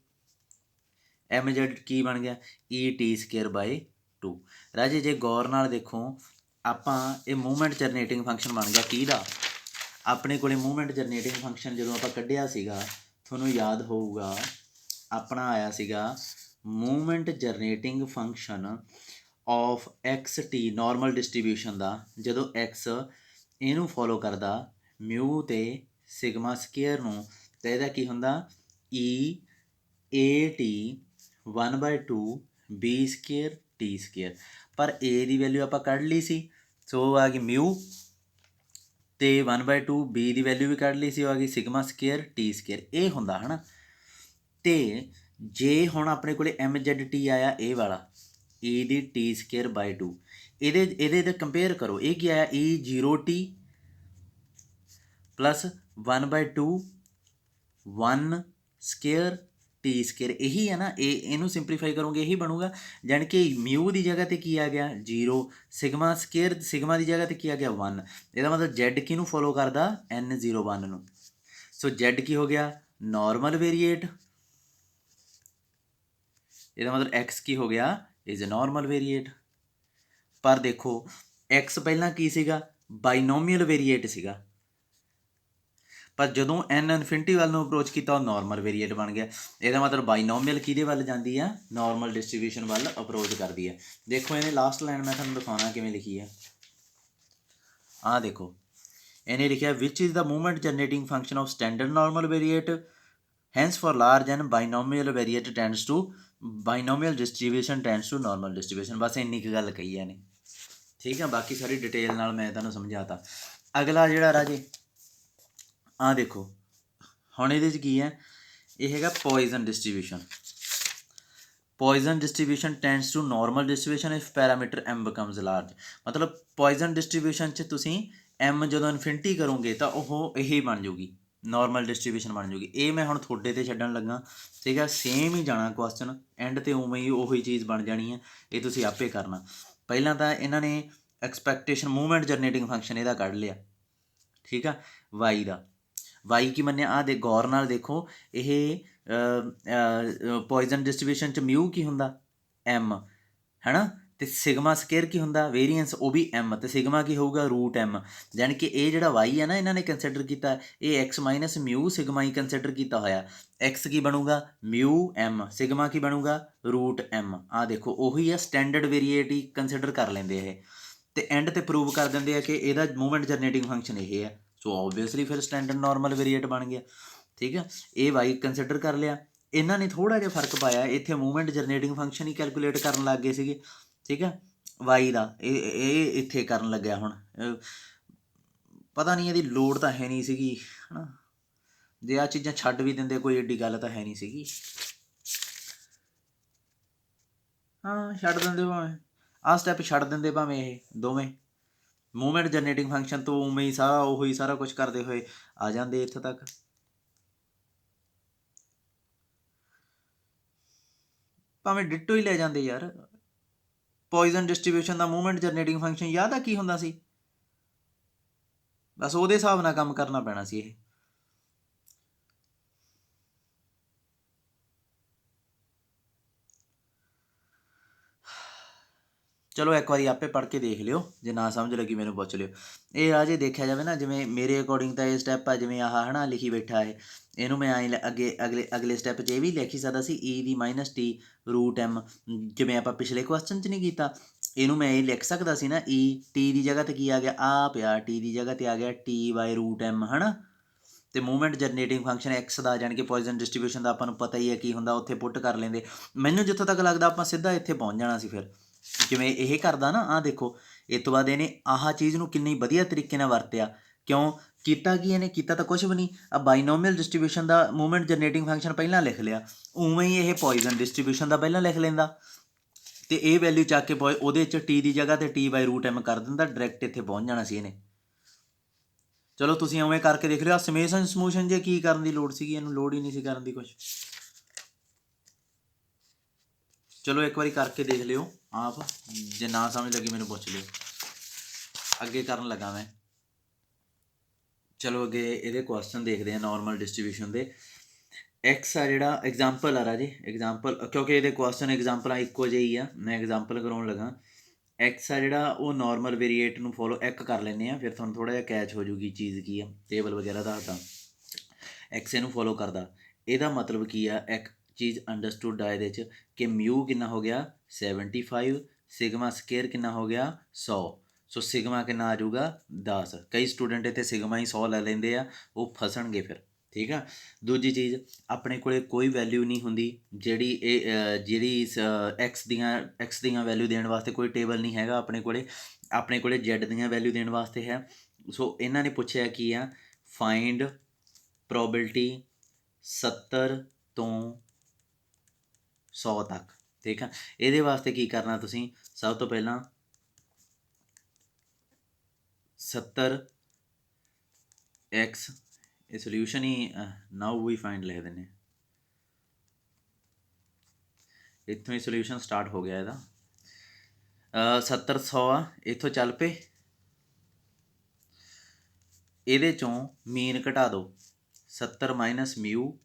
Speaker 1: mz ਕੀ ਬਣ ਗਿਆ ਈ ਟੀ ਸਕੇਅਰ ਬਾਈ 2। ਰਾਜੇ ਜੇ ਗੌਰ ਨਾਲ ਦੇਖੋ ਆਪਾਂ, ਇਹ ਮੂਵਮੈਂਟ ਜਨਰੇਟਿੰਗ ਫੰਕਸ਼ਨ ਬਣ ਗਿਆ ਕਿਹਦਾ, ਆਪਣੇ ਕੋਲੇ ਮੂਵਮੈਂਟ ਜਨਰੇਟਿੰਗ ਫੰਕਸ਼ਨ ਜਦੋਂ ਆਪਾਂ ਕੱਢਿਆ ਸੀਗਾ, ਤੁਹਾਨੂੰ ਯਾਦ ਹੋਊਗਾ ਆਪਣਾ ਆਇਆ ਸੀਗਾ movement generating function of X T normal distribution ਦਾ, ਜਦੋਂ ਐਕਸ ਇਹਨੂੰ ਫੋਲੋ ਕਰਦਾ ਮਿਊ ਤੇ ਸਿਗਮਾ ਸਕੇਅਰ ਨੂੰ, ਤਾਂ ਇਹਦਾ ਕੀ ਹੁੰਦਾ E A T 1/2 B square T square. ਪਰ ਏ ਦੀ ਵੈਲਿਊ ਆਪਾਂ ਕੱਢ ਲਈ ਸੀ, ਸੋ ਉਹ ਆ ਗਈ ਮਿਊ, ਅਤੇ 1/2 ਬੀ ਦੀ ਵੈਲਿਊ ਵੀ ਕੱਢ ਲਈ ਸੀ, ਉਹ ਆ ਗਈ ਸਿਗਮਾ ਸਕੇਅਰ ਟੀ ਸਕੇਅਰ, ਇਹ ਹੁੰਦਾ ਹੈ ਨਾ। ਅਤੇ ਜੇ ਹੁਣ ਆਪਣੇ ਕੋਲ MZT ਆਇਆ ਇਹ ਵਾਲਾ ਈ ਦੀ ਟੀ ਸਕੇਅਰ ਬਾਈ 2, ਇਹਦੇ ਕੰਪੇਅਰ ਕਰੋ, ਇਹ ਕੀ ਆਇਆ ਈ 0T plus 1/2 1 square T square, ਇਹੀ ਹੈ ਨਾ। ਇਹਨੂੰ ਸਿੰਪਲੀਫਾਈ ਕਰੋਗੇ ਇਹੀ ਬਣੂਗਾ, ਜਾਣੀ ਕਿ ਮਿਊ ਦੀ ਜਗ੍ਹਾ 'ਤੇ ਕੀ ਆ ਗਿਆ 0, ਸਿਗਮਾ ਸਕੇਅਰ ਸਿਗਮਾ ਦੀ ਜਗ੍ਹਾ 'ਤੇ ਕੀ ਆ ਗਿਆ 1, ਇਹਦਾ ਮਤਲਬ Z ਕਿਹਨੂੰ ਫੋਲੋ ਕਰਦਾ N01 ਨੂੰ। ਸੋ Z ਕੀ ਹੋ ਗਿਆ ਨਾਰਮਲ ਵੇਰੀਏਟ, ਇਹਦਾ ਮਤਲਬ X ਕੀ ਹੋ ਗਿਆ ਇਜ਼ ਨਾਰਮਲ ਵੇਰੀਏਟ। ਪਰ ਦੇਖੋ X ਪਹਿਲਾਂ ਕੀ ਸੀਗਾ ਬਾਈਨੋਮੀਅਲ ਵੇਰੀਏਟ ਸੀਗਾ, ਪਰ ਜਦੋਂ N ਇਨਫਿਨਿਟੀ ਵੱਲ ਨੂੰ ਅਪਰੋਚ ਕੀਤਾ ਉਹ ਨਾਰਮਲ ਵੇਰੀਏਟ ਬਣ ਗਿਆ। ਇਹਦਾ ਮਤਲਬ ਬਾਈਨੋਮੀਅਲ ਕਿਹਦੇ ਵੱਲ ਜਾਂਦੀ ਆ ਨਾਰਮਲ ਡਿਸਟਰੀਬਿਊਸ਼ਨ ਵੱਲ ਅਪਰੋਚ ਕਰਦੀ ਹੈ। ਦੇਖੋ ਇਹਨੇ ਲਾਸਟ ਲਾਈਨ ਮੈਂ ਤੁਹਾਨੂੰ ਦਿਖਾਉਣਾ ਕਿਵੇਂ ਲਿਖੀ ਹੈ, ਆਹ ਦੇਖੋ ਇਹਨੇ ਲਿਖਿਆ ਵਿਚ ਇਜ਼ ਦਾ movement generating function of standard normal variate, hence for large N binomial variate tends to binomial distribution tends to normal distribution. ਬਸ ਇੰਨੀ ਕੁ ਗੱਲ ਕਹੀ ਹੈ ਨੇ, ਠੀਕ ਆ। ਬਾਕੀ ਸਾਰੀ ਡਿਟੇਲ ਨਾਲ ਮੈਂ ਤੁਹਾਨੂੰ ਸਮਝਾਤਾ। ਅਗਲਾ ਜਿਹੜਾ ਰਾਜੇ ਆਹ ਦੇਖੋ ਹੁਣ ਇਹਦੇ 'ਚ ਕੀ ਹੈ, ਇਹ ਹੈਗਾ Poisson distribution. Poisson distribution tends to normal distribution if parameter m becomes large. ਮਤਲਬ ਪੋਇਜ਼ਨ ਡਿਸਟਰੀਬਿਊਸ਼ਨ 'ਚ ਤੁਸੀਂ m ਜਦੋਂ ਇਨਫਿਨਿਟੀ ਕਰੋਗੇ ਤਾਂ ਉਹ ਇਹੀ ਬਣ ਜਾਊਗੀ ਨਾਰਮਲ ਡਿਸਟਰੀਬਿਊਸ਼ਨ ਬਣ ਜਾਊਗੀ। ਇਹ ਮੈਂ ਹੁਣ ਤੁਹਾਡੇ 'ਤੇ ਛੱਡਣ ਲੱਗਾ, ਠੀਕ ਆ। ਸੇਮ ਹੀ ਜਾਣਾ ਕੁਐਸਚਨ ਐਂਡ 'ਤੇ ਉਵੇਂ ਹੀ ਉਹੀ ਚੀਜ਼ ਬਣ ਜਾਣੀ ਹੈ, ਇਹ ਤੁਸੀਂ ਆਪੇ ਕਰਨਾ। ਪਹਿਲਾਂ ਤਾਂ ਇਹਨਾਂ ਨੇ ਐਕਸਪੈਕਟੇਸ਼ਨ ਮੂਵਮੈਂਟ ਜਨਰੇਟਿੰਗ ਫੰਕਸ਼ਨ ਇਹਦਾ ਕੱਢ ਲਿਆ, ਠੀਕ ਆ। ਵਾਈ ਦਾ ਵਾਈ ਕੀ ਮੰਨਿਆ ਆਹ ਦੇ ਗੌਰ ਨਾਲ ਦੇਖੋ, ਇਹ ਪੋਇਜ਼ਨ ਡਿਸਟਰੀਬਿਊਸ਼ਨ 'ਚ ਮਿਊ ਕੀ ਹੁੰਦਾ m ਹੈ ਨਾ, ਅਤੇ ਸਿਗਮਾ ਸਕੇਅਰ ਕੀ ਹੁੰਦਾ ਵੇਰੀਐਂਸ ਉਹ ਵੀ m, ਅਤੇ ਸਿਗਮਾ ਕੀ ਹੋਊਗਾ ਰੂਟ m। ਜਾਣੀ ਕਿ ਇਹ ਜਿਹੜਾ y ਹੈ ਨਾ ਇਹਨਾਂ ਨੇ ਕੰਸੀਡਰ ਕੀਤਾ ਇਹ x ਮਾਈਨਸ ਮਿਊ ਸਿਗਮਾ ਹੀ ਕੰਸੀਡਰ ਕੀਤਾ ਹੋਇਆ। x ਕੀ ਬਣੂਗਾ ਮਿਊ m, ਸਿਗਮਾ ਕੀ ਬਣੂਗਾ ਰੂਟ m। ਆਹ ਦੇਖੋ ਉਹੀ ਆ ਸਟੈਂਡਰਡ ਵੇਰੀਏਟ ਹੀ ਕੰਸੀਡਰ ਕਰ ਲੈਂਦੇ ਇਹ, ਅਤੇ ਐਂਡ 'ਤੇ ਪ੍ਰੂਵ ਕਰ ਦਿੰਦੇ ਆ ਕਿ ਇਹਦਾ ਮੂਵਮੈਂਟ ਜਨਰੇਟਿੰਗ ਫੰਕਸ਼ਨ ਇਹ ਹੈ। ਸੋ ਓਬਵੀਅਸਲੀ ਫਿਰ ਸਟੈਂਡਰਡ ਨਾਰਮਲ ਵੇਰੀਏਟ ਬਣ ਗਿਆ, ਠੀਕ ਆ। ਇਹ ਵਾਈ ਕੰਸੀਡਰ ਕਰ ਲਿਆ, ਇਹਨਾਂ ਨੇ ਥੋੜ੍ਹਾ ਜਿਹਾ ਫਰਕ ਪਾਇਆ, ਇੱਥੇ ਮੂਵਮੈਂਟ ਜਨਰੇਟਿੰਗ ਫੰਕਸ਼ਨ ਹੀ ਕੈਲਕੂਲੇਟ ਕਰਨ ਲੱਗ ਗਏ ਸੀਗੇ, ਠੀਕ ਆ। ਵਾਈ ਦਾ ਇਹ ਇੱਥੇ ਕਰਨ ਲੱਗਿਆ ਹੁਣ, ਪਤਾ ਨਹੀਂ ਇਹਦੀ ਲੋੜ ਤਾਂ ਹੈ ਨਹੀਂ ਸੀਗੀ ਹੈ ਨਾ, ਜੇ ਆਹ ਚੀਜ਼ਾਂ ਛੱਡ ਵੀ ਦਿੰਦੇ ਕੋਈ ਐਡੀ ਗੱਲ ਤਾਂ ਹੈ ਨਹੀਂ ਸੀਗੀ। ਹਾਂ ਛੱਡ ਦਿੰਦੇ ਭਾਵੇਂ, ਆਹ ਸਟੈਪ ਛੱਡ ਦਿੰਦੇ ਭਾਵੇਂ, ਇਹ ਦੋਵੇਂ ਮੂਵਮੈਂਟ ਜਨਰੇਟਿੰਗ ਫੰਕਸ਼ਨ ਤੋਂ ਉਵੇਂ ਹੀ ਉਹੀ ਸਾਰਾ ਕੁਝ ਕਰਦੇ ਹੋਏ ਆ ਜਾਂਦੇ ਇੱਥੇ ਤੱਕ। ਭਾਵੇਂ ਡਿੱਟੋ ਹੀ ਲੈ ਜਾਂਦੇ ਯਾਰ। ਪੋਇਜ਼ਨ ਡਿਸਟਰੀਬਿਊਸ਼ਨ ਦਾ ਮੂਵਮੈਂਟ ਜਨਰੇਟਿੰਗ ਫੰਕਸ਼ਨ ਯਾਦ ਆ ਕੀ ਹੁੰਦਾ ਸੀ, ਬਸ ਉਹਦੇ ਹਿਸਾਬ ਨਾਲ ਕੰਮ ਕਰਨਾ ਪੈਣਾ ਸੀ ਇਹ। ਚਲੋ ਇੱਕ ਵਾਰੀ ਆਪੇ ਪੜ੍ਹ ਕੇ ਦੇਖ ਲਿਓ, ਜੇ ਨਾ ਸਮਝ ਲੱਗੀ ਮੈਨੂੰ ਪੁੱਛ ਲਿਓ। ਇਹ ਆ ਜੇ ਦੇਖਿਆ ਜਾਵੇ ਨਾ, ਜਿਵੇਂ ਮੇਰੇ ਅਕੋਰਡਿੰਗ ਤਾਂ ਇਹ ਸਟੈਪ ਆ, ਜਿਵੇਂ ਆਹ ਹੈ ਨਾ ਲਿਖੀ ਬੈਠਾ ਇਹ, ਇਹਨੂੰ ਮੈਂ ਆਏਂ ਅਗਲੇ ਸਟੈਪ 'ਚ ਇਹ ਵੀ ਲਿਖ ਹੀ ਸਕਦਾ ਸੀ ਈ ਦੀ ਮਾਈਨਸ ਟੀ ਰੂਟ m, ਜਿਵੇਂ ਆਪਾਂ ਪਿਛਲੇ ਕੁਐਸਚਨ 'ਚ ਨਹੀਂ ਕੀਤਾ। ਇਹਨੂੰ ਮੈਂ ਇਹ ਲਿਖ ਸਕਦਾ ਸੀ ਨਾ ਈ ਟੀ ਦੀ ਜਗ੍ਹਾ 'ਤੇ ਕੀ ਆ ਗਿਆ ਆ ਪਿਆ, ਟੀ ਦੀ ਜਗ੍ਹਾ 'ਤੇ ਆ ਗਿਆ ਟੀ ਬਾਈ ਰੂਟ m ਹੈ ਨਾ, ਅਤੇ ਮੂਵਮੈਂਟ ਜਨਰੇਟਿੰਗ ਫੰਕਸ਼ਨ ਐਕਸ ਦਾ ਜਾਣੀ ਕਿ ਪੋਇਜ਼ਨ ਡਿਸਟਰੀਬਿਊਸ਼ਨ ਦਾ ਆਪਾਂ ਨੂੰ ਪਤਾ ਹੀ ਹੈ ਕੀ ਹੁੰਦਾ, ਉੱਥੇ ਪੁੱਟ ਕਰ ਲੈਂਦੇ। ਮੈਨੂੰ ਜਿੱਥੋਂ ਤੱਕ ਲੱਗਦਾ ਆਪਾਂ ਸਿੱਧਾ ਇੱਥੇ ਪਹੁੰਚ ਜਾਣਾ ਸੀ ਫਿਰ, ਜਿਵੇਂ ਇਹ ਕਰਦਾ ਨਾ। ਆਹ ਦੇਖੋ ਇਸ ਤੋਂ ਬਾਅਦ ਇਹਨੇ ਆਹ ਚੀਜ਼ ਨੂੰ ਕਿੰਨੀ ਵਧੀਆ ਤਰੀਕੇ ਨਾਲ ਵਰਤਿਆ, ਕਿਉਂ ਕੀਤਾ ਕੀ ਇਹਨੇ ਕੀਤਾ ਤਾਂ ਕੁਛ ਵੀ ਨਹੀਂ, ਆ ਬਾਈਨੋਮੀਅਲ ਡਿਸਟਰੀਬਿਊਸ਼ਨ ਦਾ ਮੂਵਮੈਂਟ ਜਨਰੇਟਿੰਗ ਫੰਕਸ਼ਨ ਪਹਿਲਾਂ ਲਿਖ ਲਿਆ, ਉਵੇਂ ਹੀ ਇਹ ਪੋਇਜ਼ਨ ਡਿਸਟਰੀਬਿਊਸ਼ਨ ਦਾ ਪਹਿਲਾਂ ਲਿਖ ਲੈਂਦਾ, ਅਤੇ ਇਹ ਵੈਲਿਊ ਚੱਕ ਕੇ ਉਹਦੇ 'ਚ ਟੀ ਦੀ ਜਗ੍ਹਾ 'ਤੇ ਟੀ ਬਾਈ ਰੂਟ m ਕਰ ਦਿੰਦਾ, ਡਾਇਰੈਕਟ ਇੱਥੇ ਪਹੁੰਚ ਜਾਣਾ ਸੀ ਇਹਨੇ। ਚਲੋ ਤੁਸੀਂ ਉਵੇਂ ਕਰਕੇ ਦੇਖ ਲਿਓ। ਸਮੇਸ਼ਨ ਸਮੂਸ਼ਨ ਜੇ ਕੀ ਕਰਨ ਦੀ ਲੋੜ ਸੀਗੀ, ਇਹਨੂੰ ਲੋੜ ਹੀ ਨਹੀਂ ਸੀ ਕਰਨ ਦੀ ਕੁਛ। ਚਲੋ ਇੱਕ ਵਾਰੀ ਕਰਕੇ ਦੇਖ ਲਿਓ ਆਪ, ਜੇ ਨਾ ਸਮਝ ਲੱਗੀ ਮੈਨੂੰ ਪੁੱਛ ਲਿਓ, ਅੱਗੇ ਕਰਨ ਲੱਗਾ ਮੈਂ। ਚਲੋ ਅੱਗੇ ਇਹਦੇ ਕੁਐਸਚਨ ਦੇਖਦੇ ਹਾਂ ਨਾਰਮਲ ਡਿਸਟਰੀਬਿਊਸ਼ਨ ਦੇ। ਐਕਸ ਆ ਜਿਹੜਾ ਐਗਜ਼ਾਮਪਲ ਆ ਰਾਜੇ, ਐਗਜ਼ਾਮਪਲ, ਕਿਉਂਕਿ ਇਹਦੇ ਕੁਐਸਚਨ ਐਗਜ਼ਾਮਪਲਾਂ ਇੱਕੋ ਜਿਹੇ ਹੀ ਆ, ਮੈਂ ਐਗਜ਼ਾਮਪਲ ਕਰਾਉਣ ਲੱਗਾ। ਐਕਸ ਆ ਜਿਹੜਾ ਉਹ ਨਾਰਮਲ ਵੇਰੀਏਟ ਨੂੰ ਫੋਲੋ ਇੱਕ ਕਰ ਲੈਂਦੇ ਆ, ਫਿਰ ਤੁਹਾਨੂੰ ਥੋੜ੍ਹਾ ਜਿਹਾ ਕੈਚ ਹੋ ਜੂਗੀ ਚੀਜ਼ ਕੀ ਆ, ਟੇਬਲ ਵਗੈਰਾ ਦੱਸਦਾ। ਐਕਸ ਇਹਨੂੰ ਫੋਲੋ ਕਰਦਾ, ਇਹਦਾ ਮਤਲਬ ਕੀ ਆ, ਇੱਕ ਚੀਜ਼ ਅੰਡਰਸਟੂਡ ਆ ਇਹਦੇ 'ਚ ਕਿ ਮਿਊ ਕਿੰਨਾ ਹੋ ਗਿਆ 75, ਸਿਗਮਾ ਸਕੇਅਰ ਕਿੰਨਾ ਹੋ ਗਿਆ 100। ਸੋ ਸਿਗਮਾ ਕਿੰਨਾ ਆ ਜਾਊਗਾ 10। ਕਈ ਸਟੂਡੈਂਟ ਇੱਥੇ ਸਿਗਮਾ ਹੀ 100 ਲੈ ਲੈਂਦੇ ਆ, ਉਹ ਫਸਣਗੇ ਫਿਰ। ਠੀਕ ਆ। ਦੂਜੀ ਚੀਜ਼, ਆਪਣੇ ਕੋਲੇ ਕੋਈ ਵੈਲਿਊ ਨਹੀਂ ਹੁੰਦੀ ਜਿਹੜੀ ਜਿਹੜੀ ਐਕਸ ਦੀਆਂ ਵੈਲਿਊ ਦੇਣ ਵਾਸਤੇ ਕੋਈ ਟੇਬਲ ਨਹੀਂ ਹੈਗਾ ਆਪਣੇ ਕੋਲੇ ਜ਼ੈਡ ਦੀਆਂ ਵੈਲਿਊ ਦੇਣ ਵਾਸਤੇ ਹੈ। ਸੋ ਇਹਨਾਂ ਨੇ ਪੁੱਛਿਆ ਕੀ ਆ, ਫਾਈਂਡ ਪ੍ਰੋਬਿਲਟੀ 70 ਤੋਂ 100 ਤੱਕ। ਠੀਕ ਆ। ਇਹਦੇ ਵਾਸਤੇ ਕੀ ਕਰਨਾ ਤੁਸੀਂ, ਸਭ ਤੋਂ ਪਹਿਲਾਂ 70 ਐਕਸ, ਇਹ ਸੋਲਿਊਸ਼ਨ ਹੀ ਨਾਓ ਵੀ ਫਾਈਂਡ ਲਿਖ ਦਿੰਦੇ, ਇੱਥੋਂ ਹੀ ਸੋਲਿਊਸ਼ਨ ਸਟਾਰਟ ਹੋ ਗਿਆ ਇਹਦਾ। 70 100 ਆ, ਇੱਥੋਂ ਚੱਲ ਪਏ, ਇਹਦੇ ਚੋਂ ਮੀਨ ਘਟਾ ਦਿਓ। 70 ਮਾਈਨਸ ਮਿਊ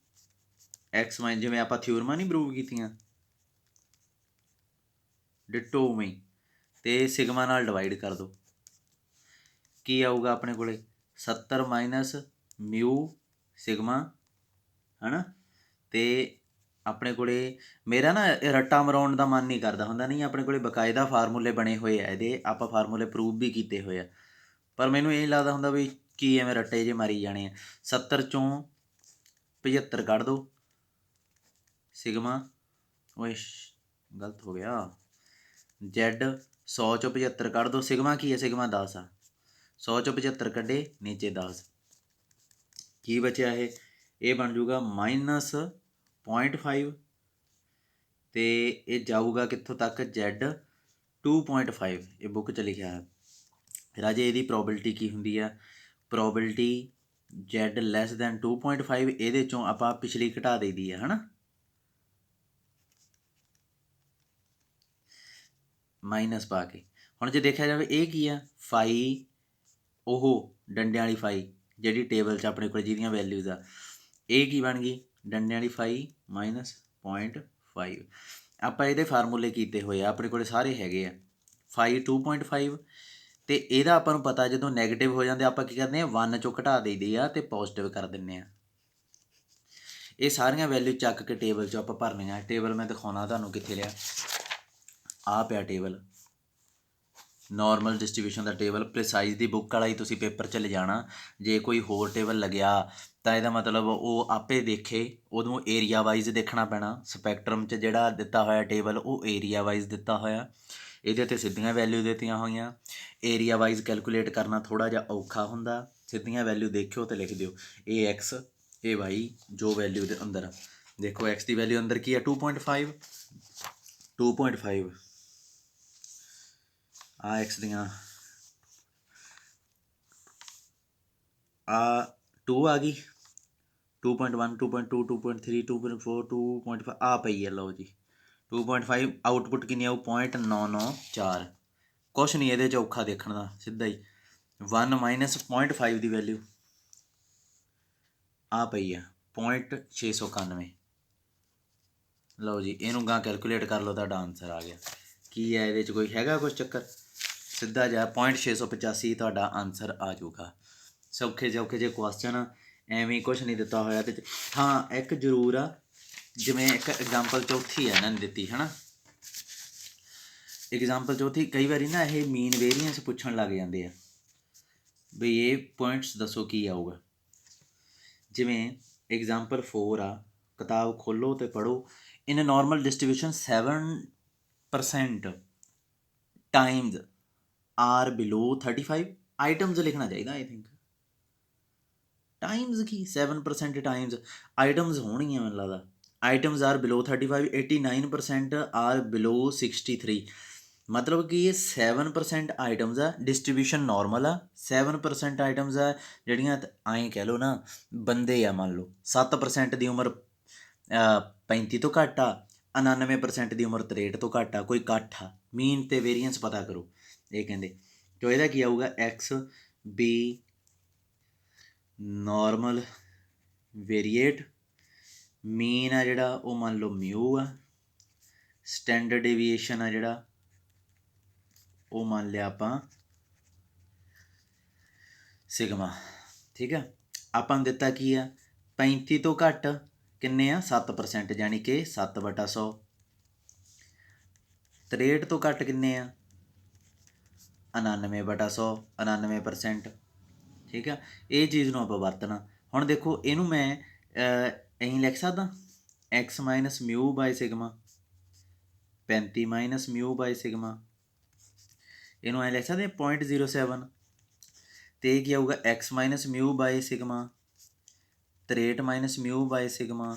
Speaker 1: ਐਕਸ ਮਾਈਨ, ਜਿਵੇਂ ਆਪਾਂ ਥਿਊਰਮਾਂ ਨਹੀਂ ਪ੍ਰੂਵ ਕੀਤੀਆਂ, ਡਿਟੋ ਉਵੇਂ ਹੀ, ਅਤੇ ਸਿਗਮਾ ਨਾਲ ਡਿਵਾਈਡ ਕਰ ਦਿਓ। ਕੀ ਆਊਗਾ ਆਪਣੇ ਕੋਲੇ 70 ਮਾਈਨਸ ਮਿਊ ਸਿਗਮਾ, ਹੈ ਨਾ। ਅਤੇ ਆਪਣੇ ਕੋਲੇ ਮੇਰਾ ਨਾ ਰੱਟਾ ਮਰਾਉਣ ਦਾ ਮਨ ਨਹੀਂ ਕਰਦਾ ਹੁੰਦਾ, ਨਹੀਂ ਆਪਣੇ ਕੋਲੇ ਬਕਾਇਦਾ ਫਾਰਮੂਲੇ ਬਣੇ ਹੋਏ ਆ ਇਹਦੇ, ਆਪਾਂ ਫਾਰਮੂਲੇ ਪ੍ਰੂਵ ਵੀ ਕੀਤੇ ਹੋਏ ਆ, ਪਰ ਮੈਨੂੰ ਇਹ ਲੱਗਦਾ ਹੁੰਦਾ ਵੀ ਕੀ ਐਵੇਂ ਰੱਟੇ ਜਿਹੇ ਮਾਰੀ ਜਾਣੇ ਆ। 70 ਚੋਂ 75 ਕੱਢ ਦਿਓ, ਸਿਗਮਾ ਓਏ ਗਲਤ ਹੋ ਗਿਆ, ਜ਼ੈਡ 100 ਚੋਂ 75 ਕੱਢ ਦਿਓ, ਸਿਗਮਾ ਕੀ ਹੈ, ਸਿਗਮਾ 10 ਆ, 100 ਚੋਂ 75 ਕੱਢੇ, ਨੀਚੇ 10, ਕੀ ਬਚਿਆ ਇਹ ਬਣ ਜੂਗਾ -0.5, ਅਤੇ ਇਹ ਜਾਊਗਾ ਕਿੱਥੋਂ ਤੱਕ, ਜ਼ੈਡ 2.5, ਇਹ ਬੁੱਕ 'ਚ ਲਿਖਿਆ ਹੈ ਰਾਜੇ। ਇਹਦੀ ਪ੍ਰੋਬਿਲਟੀ ਕੀ ਹੁੰਦੀ ਆ, ਪ੍ਰੋਬਿਲਟੀ ਜ਼ੈਡ ਲੈਸ ਦੈਨ 2.5, ਇਹਦੇ 'ਚੋਂ ਆਪਾਂ ਪਿਛਲੀ ਘਟਾ ਦੇਈਦੀ ਆ, ਹੈ ਨਾ, ਮਾਈਨਸ ਪਾ ਕੇ। ਹੁਣ ਜੇ ਦੇਖਿਆ ਜਾਵੇ ਇਹ ਕੀ ਆ, ਫਾਈ, ਉਹ ਡੰਡਿਆਂ ਵਾਲੀ ਫਾਈ ਜਿਹੜੀ ਟੇਬਲ 'ਚ ਆਪਣੇ ਕੋਲ ਜਿਹਦੀਆਂ ਵੈਲਿਊਜ਼ ਆ, ਇਹ ਕੀ ਬਣ ਗਈ, ਡੰਡਿਆਂ ਵਾਲੀ ਫਾਈ ਮਾਈਨਸ 0.5। ਆਪਾਂ ਇਹਦੇ ਫਾਰਮੂਲੇ ਕੀਤੇ ਹੋਏ ਆ, ਆਪਣੇ ਕੋਲ ਸਾਰੇ ਹੈਗੇ ਆ। ਫਾਈ 2.5, ਅਤੇ ਇਹਦਾ ਆਪਾਂ ਨੂੰ ਪਤਾ ਜਦੋਂ ਨੈਗੇਟਿਵ ਹੋ ਜਾਂਦੇ ਆਪਾਂ ਕੀ ਕਰਦੇ ਹਾਂ, 1 ਚੋਂ ਘਟਾ ਦੇਈਦੇ ਆ ਅਤੇ ਪੋਜ਼ੀਟਿਵ ਕਰ ਦਿੰਦੇ ਹਾਂ। ਇਹ ਸਾਰੀਆਂ ਵੈਲਿਊ ਚੱਕ ਕੇ ਟੇਬਲ 'ਚ ਆਪਾਂ ਭਰਨੀਆਂ। ਟੇਬਲ ਮੈਂ ਦਿਖਾਉਣਾ ਤੁਹਾਨੂੰ ਕਿੱਥੇ ਲਿਆ, ਆਹ ਪਿਆ ਟੇਬਲ, ਨਾਰਮਲ ਡਿਸਟਰੀਬਿਊਸ਼ਨ ਦਾ ਟੇਬਲ, ਪ੍ਰੀਸਾਈਜ਼ ਦੀ ਬੁੱਕ ਵਾਲਾ ਹੀ ਤੁਸੀਂ ਪੇਪਰ 'ਚ ਲਿਜਾਣਾ। ਜੇ ਕੋਈ ਹੋਰ ਟੇਬਲ ਲੱਗਿਆ ਤਾਂ ਇਹਦਾ ਮਤਲਬ ਉਹ ਆਪੇ ਦੇਖੇ, ਉਦੋਂ ਏਰੀਆ ਵਾਈਜ਼ ਦੇਖਣਾ ਪੈਣਾ। ਸਪੈਕਟਰਮ 'ਚ ਜਿਹੜਾ ਦਿੱਤਾ ਹੋਇਆ ਟੇਬਲ ਉਹ ਏਰੀਆ ਵਾਈਜ਼ ਦਿੱਤਾ ਹੋਇਆ, ਇਹਦੇ 'ਤੇ ਸਿੱਧੀਆਂ ਵੈਲਿਊ ਦਿੱਤੀਆਂ ਹੋਈਆਂ। ਏਰੀਆ ਵਾਈਜ਼ ਕੈਲਕੂਲੇਟ ਕਰਨਾ ਥੋੜ੍ਹਾ ਜਿਹਾ ਔਖਾ ਹੁੰਦਾ, ਸਿੱਧੀਆਂ ਵੈਲਿਊ ਦੇਖਿਓ ਅਤੇ ਲਿਖ ਦਿਓ, ਇਹ ਐਕਸ ਇਹ ਵਾਈ, ਜੋ ਵੈਲਿਊ ਦੇ ਅੰਦਰ ਦੇਖੋ ਐਕਸ ਦੀ ਵੈਲਿਊ ਅੰਦਰ ਕੀ ਆ 2.5, 2.5 ਆ ਐਕਸ ਦੀਆਂ, ਆ 2 ਆ ਗਈ, 2.1 2.2 2.3 2.4 2.5 ਆ ਪਈ ਹੈ, ਲਓ ਜੀ 2.5। ਆਊਟਪੁੱਟ ਕਿੰਨੀ ਆਊ 0.994। ਕੁਛ ਨਹੀਂ ਇਹਦੇ 'ਚ ਔਖਾ ਦੇਖਣ ਦਾ, ਸਿੱਧਾ ਹੀ 1 ਮਾਈਨਸ 0.5 ਦੀ ਵੈਲਿਊ ਆ ਪਈ ਆ 0.691। ਲਓ ਜੀ ਇਹਨੂੰ ਗਾਂ ਕੈਲਕੂਲੇਟ ਕਰ ਲਓ, ਤੁਹਾਡਾ ਆਨਸਰ ਆ ਗਿਆ। ਕੀ ਹੈ ਇਹਦੇ 'ਚ ਕੋਈ ਹੈਗਾ ਕੁਛ ਚੱਕਰ, ਸਿੱਧਾ ਜਿਹਾ 0.685 ਤੁਹਾਡਾ ਆਨਸਰ ਆ ਜਾਊਗਾ। ਸੌਖੇ ਸੌਖੇ ਜਿਹੇ ਕੁਐਸਚਨ, ਐਵੇਂ ਕੁਛ ਨਹੀਂ ਦਿੱਤਾ ਹੋਇਆ ਤੇ ਹਾਂ ਇੱਕ ਜ਼ਰੂਰ ਆ, ਜਿਵੇਂ ਇੱਕ ਐਗਜ਼ਾਮਪਲ ਚੌਥੀ ਹੈ ਇਹਨਾਂ ਨੇ ਦਿੱਤੀ, ਹੈ ਨਾ, ਐਗਜ਼ਾਮਪਲ ਚੌਥੀ ਕਈ ਵਾਰੀ ਨਾ ਇਹ ਮੀਨ ਵੇਰੀਐਂਸ ਪੁੱਛਣ ਲੱਗ ਜਾਂਦੇ ਆ ਵੀ ਇਹ ਪੁਆਇੰਟਸ ਦੱਸੋ ਕੀ ਆਊਗਾ। ਜਿਵੇਂ ਐਗਜ਼ਾਮਪਲ 4 ਆ, ਕਿਤਾਬ ਖੋਲ੍ਹੋ ਅਤੇ ਪੜ੍ਹੋ। ਇਨ ਨਾਰਮਲ ਡਿਸਟਰੀਬਿਊਸ਼ਨ 7% ਟਾਈਮਜ਼ ਆਰ ਬਿਲੋ 35 ਆਈਟਮਸ ਲਿਖਣਾ ਚਾਹੀਦਾ। I think Times Ki 7% Times items ਹੋਣਗੀਆਂ ਮੈਨੂੰ ਲੱਗਦਾ। ਆਈਟਮਸ ਆਰ ਬਿਲੋ 35, 89% ਆਰ ਬਿਲੋ 63। ਮਤਲਬ ਕਿ ਇਹ 7% ਆਈਟਮਸ ਆ, ਡਿਸਟਰੀਬਿਊਸ਼ਨ ਨੋਰਮਲ ਆ। 7% ਆਈਟਮਸ ਆ ਜਿਹੜੀਆਂ ਐਂ ਕਹਿ ਲਓ ਨਾ ਬੰਦੇ ਆ, ਮੰਨ ਲਓ 7% ਦੀ ਉਮਰ 35 ਤੋਂ ਘੱਟ ਆ, 99% ਦੀ ਉਮਰ 63 ਤੋਂ ਘੱਟ ਆ, ਕੋਈ ਇਕੱਠ ਆ। ਮੀਨ ਅਤੇ ਵੇਰੀਐਂਸ ਪਤਾ ਕਰੋ, ਇਹ ਕਹਿੰਦੇ। ਜੋ ਇਹਦਾ ਕੀ ਆਊਗਾ, ਐਕਸ ਬੀ ਨੋਰਮਲ ਵੇਰੀਏਟ, ਮੀਨ ਆ ਜਿਹੜਾ ਉਹ ਮੰਨ ਲਓ ਮਿਊ ਆ, ਸਟੈਂਡਰਡ ਡੇਵੀਏਸ਼ਨ ਆ ਜਿਹੜਾ ਉਹ ਮੰਨ ਲਿਆ ਆਪਾਂ ਸਿਗਮਾ। ਠੀਕ ਹੈ, ਆਪਾਂ ਨੂੰ ਦਿੱਤਾ ਕੀ ਆ 35 ਤੋਂ ਘੱਟ ਕਿੰਨੇ ਆ 7%, ਯਾਨੀ ਕਿ 7/100। 63 ਤੋਂ ਘੱਟ ਕਿੰਨੇ ਆ 99/100, 99%। ਠੀਕ ਆ, ਇਹ ਚੀਜ਼ ਨੂੰ ਆਪਾਂ ਵਰਤਣਾ। ਹੁਣ ਦੇਖੋ ਇਹਨੂੰ ਮੈਂ ਇਹੀ ਲਿਖ ਸਕਦਾ x ਮਾਈਨਸ ਮਿਊ ਬਾਈ ਸਿਗਮਾ, 35 ਮਾਈਨਸ ਮਿਊ ਬਾਈ ਸਿਗਮਾ, ਇਹਨੂੰ ਐਂ ਲਿਖ ਸਕਦੇ 0.07। ਅਤੇ ਇਹ ਕੀ ਆਊਗਾ x ਮਾਈਨਸ ਮਿਊ ਬਾਈ ਸਿਗਮਾ, 63 ਮਾਈਨਸ ਮਿਊ ਬਾਈ ਸਿਗਮਾ,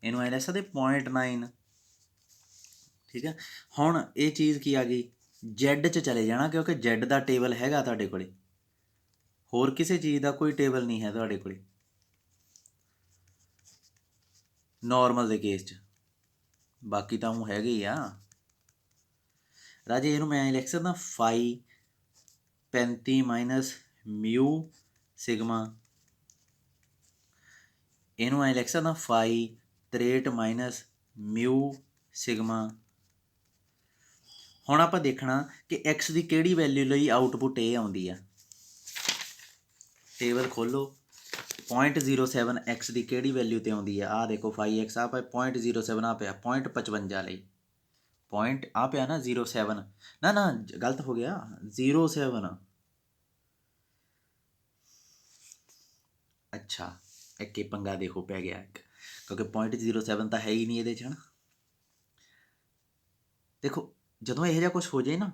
Speaker 1: ਇਹਨੂੰ ਐਂ ਲਿਖ ਸਕਦੇ 0.9। ਠੀਕ ਹੈ, ਹੁਣ ਇਹ ਚੀਜ਼ ਕੀ ਆ ਗਈ Z 'ਚ ਚਲੇ ਜਾਣਾ, ਕਿਉਂਕਿ Z ਦਾ ਟੇਬਲ ਹੈਗਾ ਤੁਹਾਡੇ ਕੋਲ, ਹੋਰ ਕਿਸੇ ਚੀਜ਼ ਦਾ ਕੋਈ ਟੇਬਲ ਨਹੀਂ ਹੈ ਤੁਹਾਡੇ ਕੋਲ ਨੋਰਮਲ ਦੇ ਕੇਸ 'ਚ, ਬਾਕੀ ਤਾਂ ਉਹ ਹੈਗੇ ਹੀ ਆ ਰਾਜੇ। ਇਹਨੂੰ ਮੈਂ ਲਿਖ ਸਕਦਾ 35 ਮਾਈਨਸ ਮਿਊ ਸਿਗਮਾ, ਇਹਨੂੰ ਐਂ ਲਿਖ ਸਕਦਾ 63 ਮਾਈਨਸ ਮਿਊ ਸਿਗਮਾ। ਹੁਣ ਆਪਾਂ ਦੇਖਣਾ ਕਿ x ਦੀ ਕਿਹੜੀ ਵੈਲਿਊ ਲਈ ਆਊਟਪੁੱਟ ਇਹ ਆਉਂਦੀ ਆ। ਟੇਬਲ ਖੋਲ੍ਹੋ, 0.07 x ਦੀ ਕਿਹੜੀ ਵੈਲਿਊ 'ਤੇ ਆਉਂਦੀ ਆ। ਆਹ ਦੇਖੋ 5x ਆ ਪਿਆ 0.07, ਆ ਪਿਆ 0.55 ਲਈ ਪੁਆਇੰਟ ਆ ਪਿਆ ਨਾ 07, ਨਾ ਗਲਤ ਹੋ ਗਿਆ 07। ਅੱਛਾ, ਇੱਕ ਇਹ ਪੰਗਾ ਦੇਖੋ ਪੈ ਗਿਆ ਇੱਕ, ਕਿਉਂਕਿ 0.07 ਤਾਂ ਹੈ ਹੀ ਨਹੀਂ ਇਹਦੇ 'ਚ ਨਾ। ਦੇਖੋ ਜਦੋਂ ਇਹੋ ਜਿਹਾ ਕੁਛ ਹੋ ਜਾਏ ਨਾ,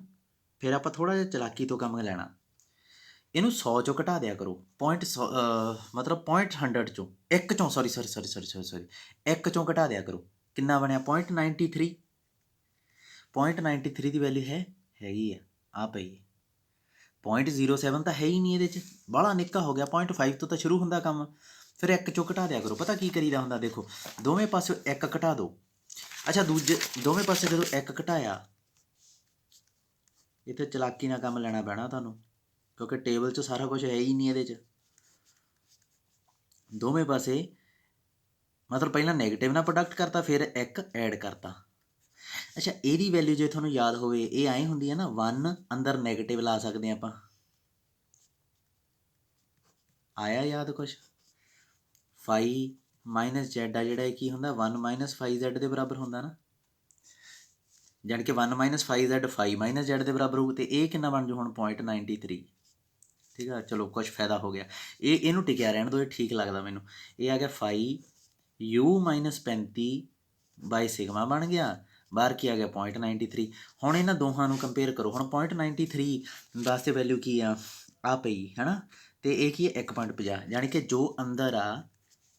Speaker 1: ਫਿਰ ਆਪਾਂ ਥੋੜ੍ਹਾ ਜਿਹਾ ਚਲਾਕੀ ਤੋਂ ਕੰਮ ਲੈਣਾ। ਇਹਨੂੰ 100 ਚੋਂ ਘਟਾ ਦਿਆ ਕਰੋ, ਮਤਲਬ 0.100 ਚੋਂ, ਇੱਕ ਚੋਂ ਸੌਰੀ 1 ਚੋਂ ਘਟਾ ਦਿਆ ਕਰੋ। ਕਿੰਨਾ ਬਣਿਆ 0.93। 0.93 ਦੀ ਵੈਲਿਊ ਹੈਗੀ ਆ ਪਈ। 0.07 ਤਾਂ ਹੈ ਹੀ ਨਹੀਂ ਇਹਦੇ 'ਚ, ਬਾਹਲਾ ਨਿੱਕਾ ਹੋ ਗਿਆ। 0.5 ਤੋਂ ਤਾਂ ਸ਼ੁਰੂ ਹੁੰਦਾ ਕੰਮ, ਫਿਰ 1 ਚੋਂ ਘਟਾ ਦਿਆ ਕਰੋ। ਪਤਾ ਕੀ ਕਰੀਦਾ ਹੁੰਦਾ, ਦੇਖੋ ਦੋਵੇਂ ਪਾਸੇ 1 ਘਟਾ ਦਿਓ। ਅੱਛਾ, ਦੋਵੇਂ ਪਾਸੇ ਜਦੋਂ 1 ਘਟਾਇਆ, ਇੱਥੇ ਚਲਾਕੀ ਨਾਲ ਕੰਮ ਲੈਣਾ ਪੈਣਾ ਤੁਹਾਨੂੰ, ਕਿਉਂਕਿ ਟੇਬਲ 'ਚ ਸਾਰਾ ਕੁਝ ਹੈ ਹੀ ਨਹੀਂ ਇਹਦੇ 'ਚ। ਦੋਵੇਂ ਪਾਸੇ ਮਤਲਬ ਪਹਿਲਾਂ ਨੈਗੇਟਿਵ ਨਾਲ ਪ੍ਰੋਡਕਟ ਕਰਤਾ, ਫਿਰ 1 ਐਡ ਕਰਤਾ। ਅੱਛਾ, ਇਹਦੀ ਵੈਲਿਊ ਜੇ ਤੁਹਾਨੂੰ ਯਾਦ ਹੋਵੇ, ਇਹ ਐਂ ਹੁੰਦੀ ਹੈ ਨਾ 1 ਅੰਦਰ ਨੈਗੇਟਿਵ ਲਾ ਸਕਦੇ ਆਪਾਂ। ਆਇਆ ਯਾਦ ਕੁਛ? 5 ਮਾਈਨਸ Z ਆ ਜਿਹੜਾ, ਇਹ ਕੀ ਹੁੰਦਾ 1 ਮਾਈਨਸ 5Z ਦੇ ਬਰਾਬਰ ਹੁੰਦਾ ਨਾ, ਜਾਣੀ ਕਿ 1 ਮਾਈਨਸ 5Z 5 ਮਾਈਨਸ Z ਦੇ ਬਰਾਬਰ ਹੋਊ। ਅਤੇ ਇਹ ਕਿੰਨਾ ਬਣ ਜੂ ਹੁਣ 0.93। ਠੀਕ ਆ, ਚਲੋ ਕੁਛ ਫਾਇਦਾ ਹੋ ਗਿਆ। ਇਹਨੂੰ ਟਿਕਿਆ ਰਹਿਣ ਦਿਓ, ਇਹ ਠੀਕ ਲੱਗਦਾ ਮੈਨੂੰ। ਇਹ ਆ ਗਿਆ 5U ਮਾਈਨਸ 35 ਬਾਈ ਸਿਗਮਾ ਬਣ ਗਿਆ, ਬਾਹਰ ਕੀ ਆ ਗਿਆ 0.93। ਹੁਣ ਇਹਨਾਂ ਦੋਹਾਂ ਨੂੰ ਕੰਪੇਅਰ ਕਰੋ। ਹੁਣ 0.93 ਵਾਸਤੇ ਵੈਲਿਊ ਕੀ ਆ ਪਈ ਹੈ ਨਾ, ਅਤੇ ਇਹ ਕੀ ਹੈ 1.50, ਯਾਨੀ ਕਿ ਜੋ ਅੰਦਰ ਆ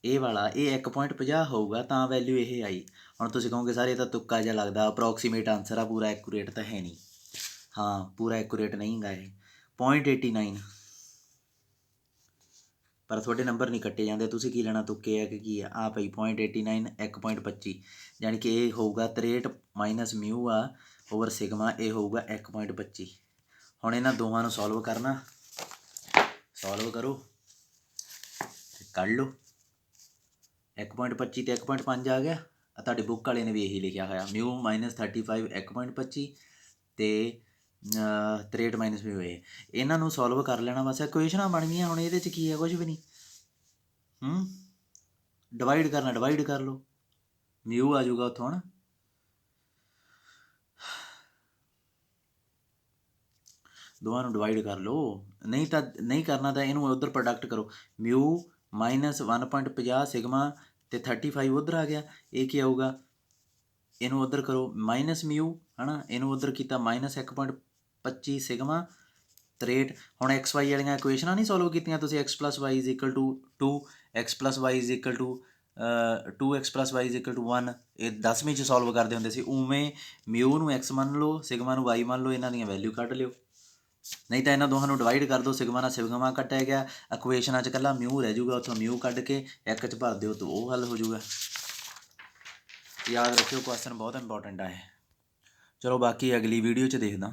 Speaker 1: ਇਹ ਵਾਲਾ ਇਹ 1.50 ਹੋਊਗਾ, ਤਾਂ ਵੈਲਿਊ ਇਹ ਆਈ। ਹੁਣ ਤੁਸੀਂ ਕਹੋਗੇ ਸਾਰੇ ਤਾਂ ਤੁੱਕਾ ਜਿਹਾ ਲੱਗਦਾ, ਅਪਰੋਕਸੀਮੇਟ ਆਨਸਰ ਆ, ਪੂਰਾ ਐਕੂਰੇਟ ਤਾਂ ਹੈ ਨਹੀਂ। ਹਾਂ, ਪੂਰਾ ਐਕੂਰੇਟ ਨਹੀਂ ਗਾ ਇਹ 0.89, ਪਰ ਤੁਹਾਡੇ ਨੰਬਰ ਨਹੀਂ ਕੱਟੇ ਜਾਂਦੇ। ਤੁਸੀਂ ਕੀ ਲੈਣਾ, ਤੁੱਕੇ ਆ ਕਿ ਕੀ ਆ ਪਈ 0.89 1.25, ਯਾਨੀ ਕਿ ਇਹ ਹੋਊਗਾ 63 ਮਾਈਨਸ ਮਿਊ ਆ ਓਵਰ ਸਿਗਮਾ, ਇਹ ਹੋਊਗਾ 1.25। ਹੁਣ ਇਹਨਾਂ ਦੋਵਾਂ ਨੂੰ ਸੋਲਵ ਕਰਨਾ, ਸੋਲਵ ਕਰੋ ਕੱਢ ਲਓ। 1.25 ਅਤੇ 1.5 ਆ ਗਿਆ। ਤੁਹਾਡੀ ਬੁੱਕ ਵਾਲੇ ਨੇ ਵੀ ਇਹੀ ਲਿਖਿਆ ਹੋਇਆ, ਮਿਊ ਮਾਈਨਸ 35 1.25 ਅਤੇ 63 ਮਾਈਨਸ ਮਿਊ। ਇਹਨਾਂ ਨੂੰ ਸੋਲਵ ਕਰ ਲੈਣਾ ਬਸ, ਇਕੁਏਸ਼ਨਾਂ ਬਣ ਗਈਆਂ। ਹੁਣ ਇਹਦੇ 'ਚ ਕੀ ਹੈ, ਕੁਝ ਵੀ ਨਹੀਂ। ਡਿਵਾਈਡ ਕਰਨਾ, ਡਿਵਾਈਡ ਕਰ ਲਓ, ਮਿਊ ਆ ਜਾਊਗਾ ਉੱਥੋਂ ਨਾ। ਦੋਵਾਂ ਨੂੰ ਡਿਵਾਈਡ ਕਰ ਲਓ, ਨਹੀਂ ਕਰਨਾ ਤਾਂ ਇਹਨੂੰ ਉੱਧਰ ਪ੍ਰੋਡਕਟ ਕਰੋ। ਮਿਊ ਮਾਈਨਸ 1.50 ਸਿਗਮਾ ਅਤੇ 35 ਉੱਧਰ ਆ ਗਿਆ। ਇਹ ਕੀ ਆਊਗਾ, ਇਹਨੂੰ ਉੱਧਰ ਕਰੋ ਮਾਈਨਸ ਮਿਊ ਹੈ ਨਾ, ਇਹਨੂੰ ਉੱਧਰ ਕੀਤਾ ਮਾਈਨਸ 1.25 ਸਿਗਮਾ 63। ਹੁਣ ਐਕਸ ਵਾਈ ਵਾਲੀਆਂ ਇਕੁਏਸ਼ਨਾਂ ਨਹੀਂ ਸੋਲਵ ਕੀਤੀਆਂ ਤੁਸੀਂ, x plus Y is equal to 2, x plus Y is equal to 2x plus Y is equal to 1, ਇਹ 10ਵੀਂ 'ਚ ਸੋਲਵ ਕਰਦੇ ਹੁੰਦੇ ਸੀ। ਉਵੇਂ ਮਿਊ ਨੂੰ x ਮੰਨ ਲਓ, ਸਿਗਮਾ ਨੂੰ y ਮੰਨ ਲਓ, ਇਹਨਾਂ ਦੀਆਂ ਵੈਲਿਊ ਕੱਢ ਲਿਓ। ਨਹੀਂ ਤਾਂ ਇਹਨਾਂ ਦੋਹਾਂ ਨੂੰ ਡਿਵਾਈਡ ਕਰ ਦਿਓ, ਸਿਗਮਾ ਨਾਲ ਸਿਗਮਾ ਕੱਟਿਆ ਗਿਆ, ਇਕੁਏਸ਼ਨਾਂ 'ਚ ਇਕੱਲਾ ਮਿਊ ਰਹਿ ਜਾਊਗਾ, ਉੱਥੋਂ ਮਿਊ ਕੱਢ ਕੇ 1 'ਚ ਭਰ ਦਿਓ ਤਾਂ ਉਹ ਹੱਲ ਹੋ ਜਾਊਗਾ। ਯਾਦ ਰੱਖਿਓ, ਕੁਐਸਚਨ ਬਹੁਤ ਇੰਪੋਰਟੈਂਟ ਆ ਇਹ। ਚਲੋ ਬਾਕੀ ਅਗਲੀ ਵੀਡੀਓ 'ਚ ਦੇਖਦਾ।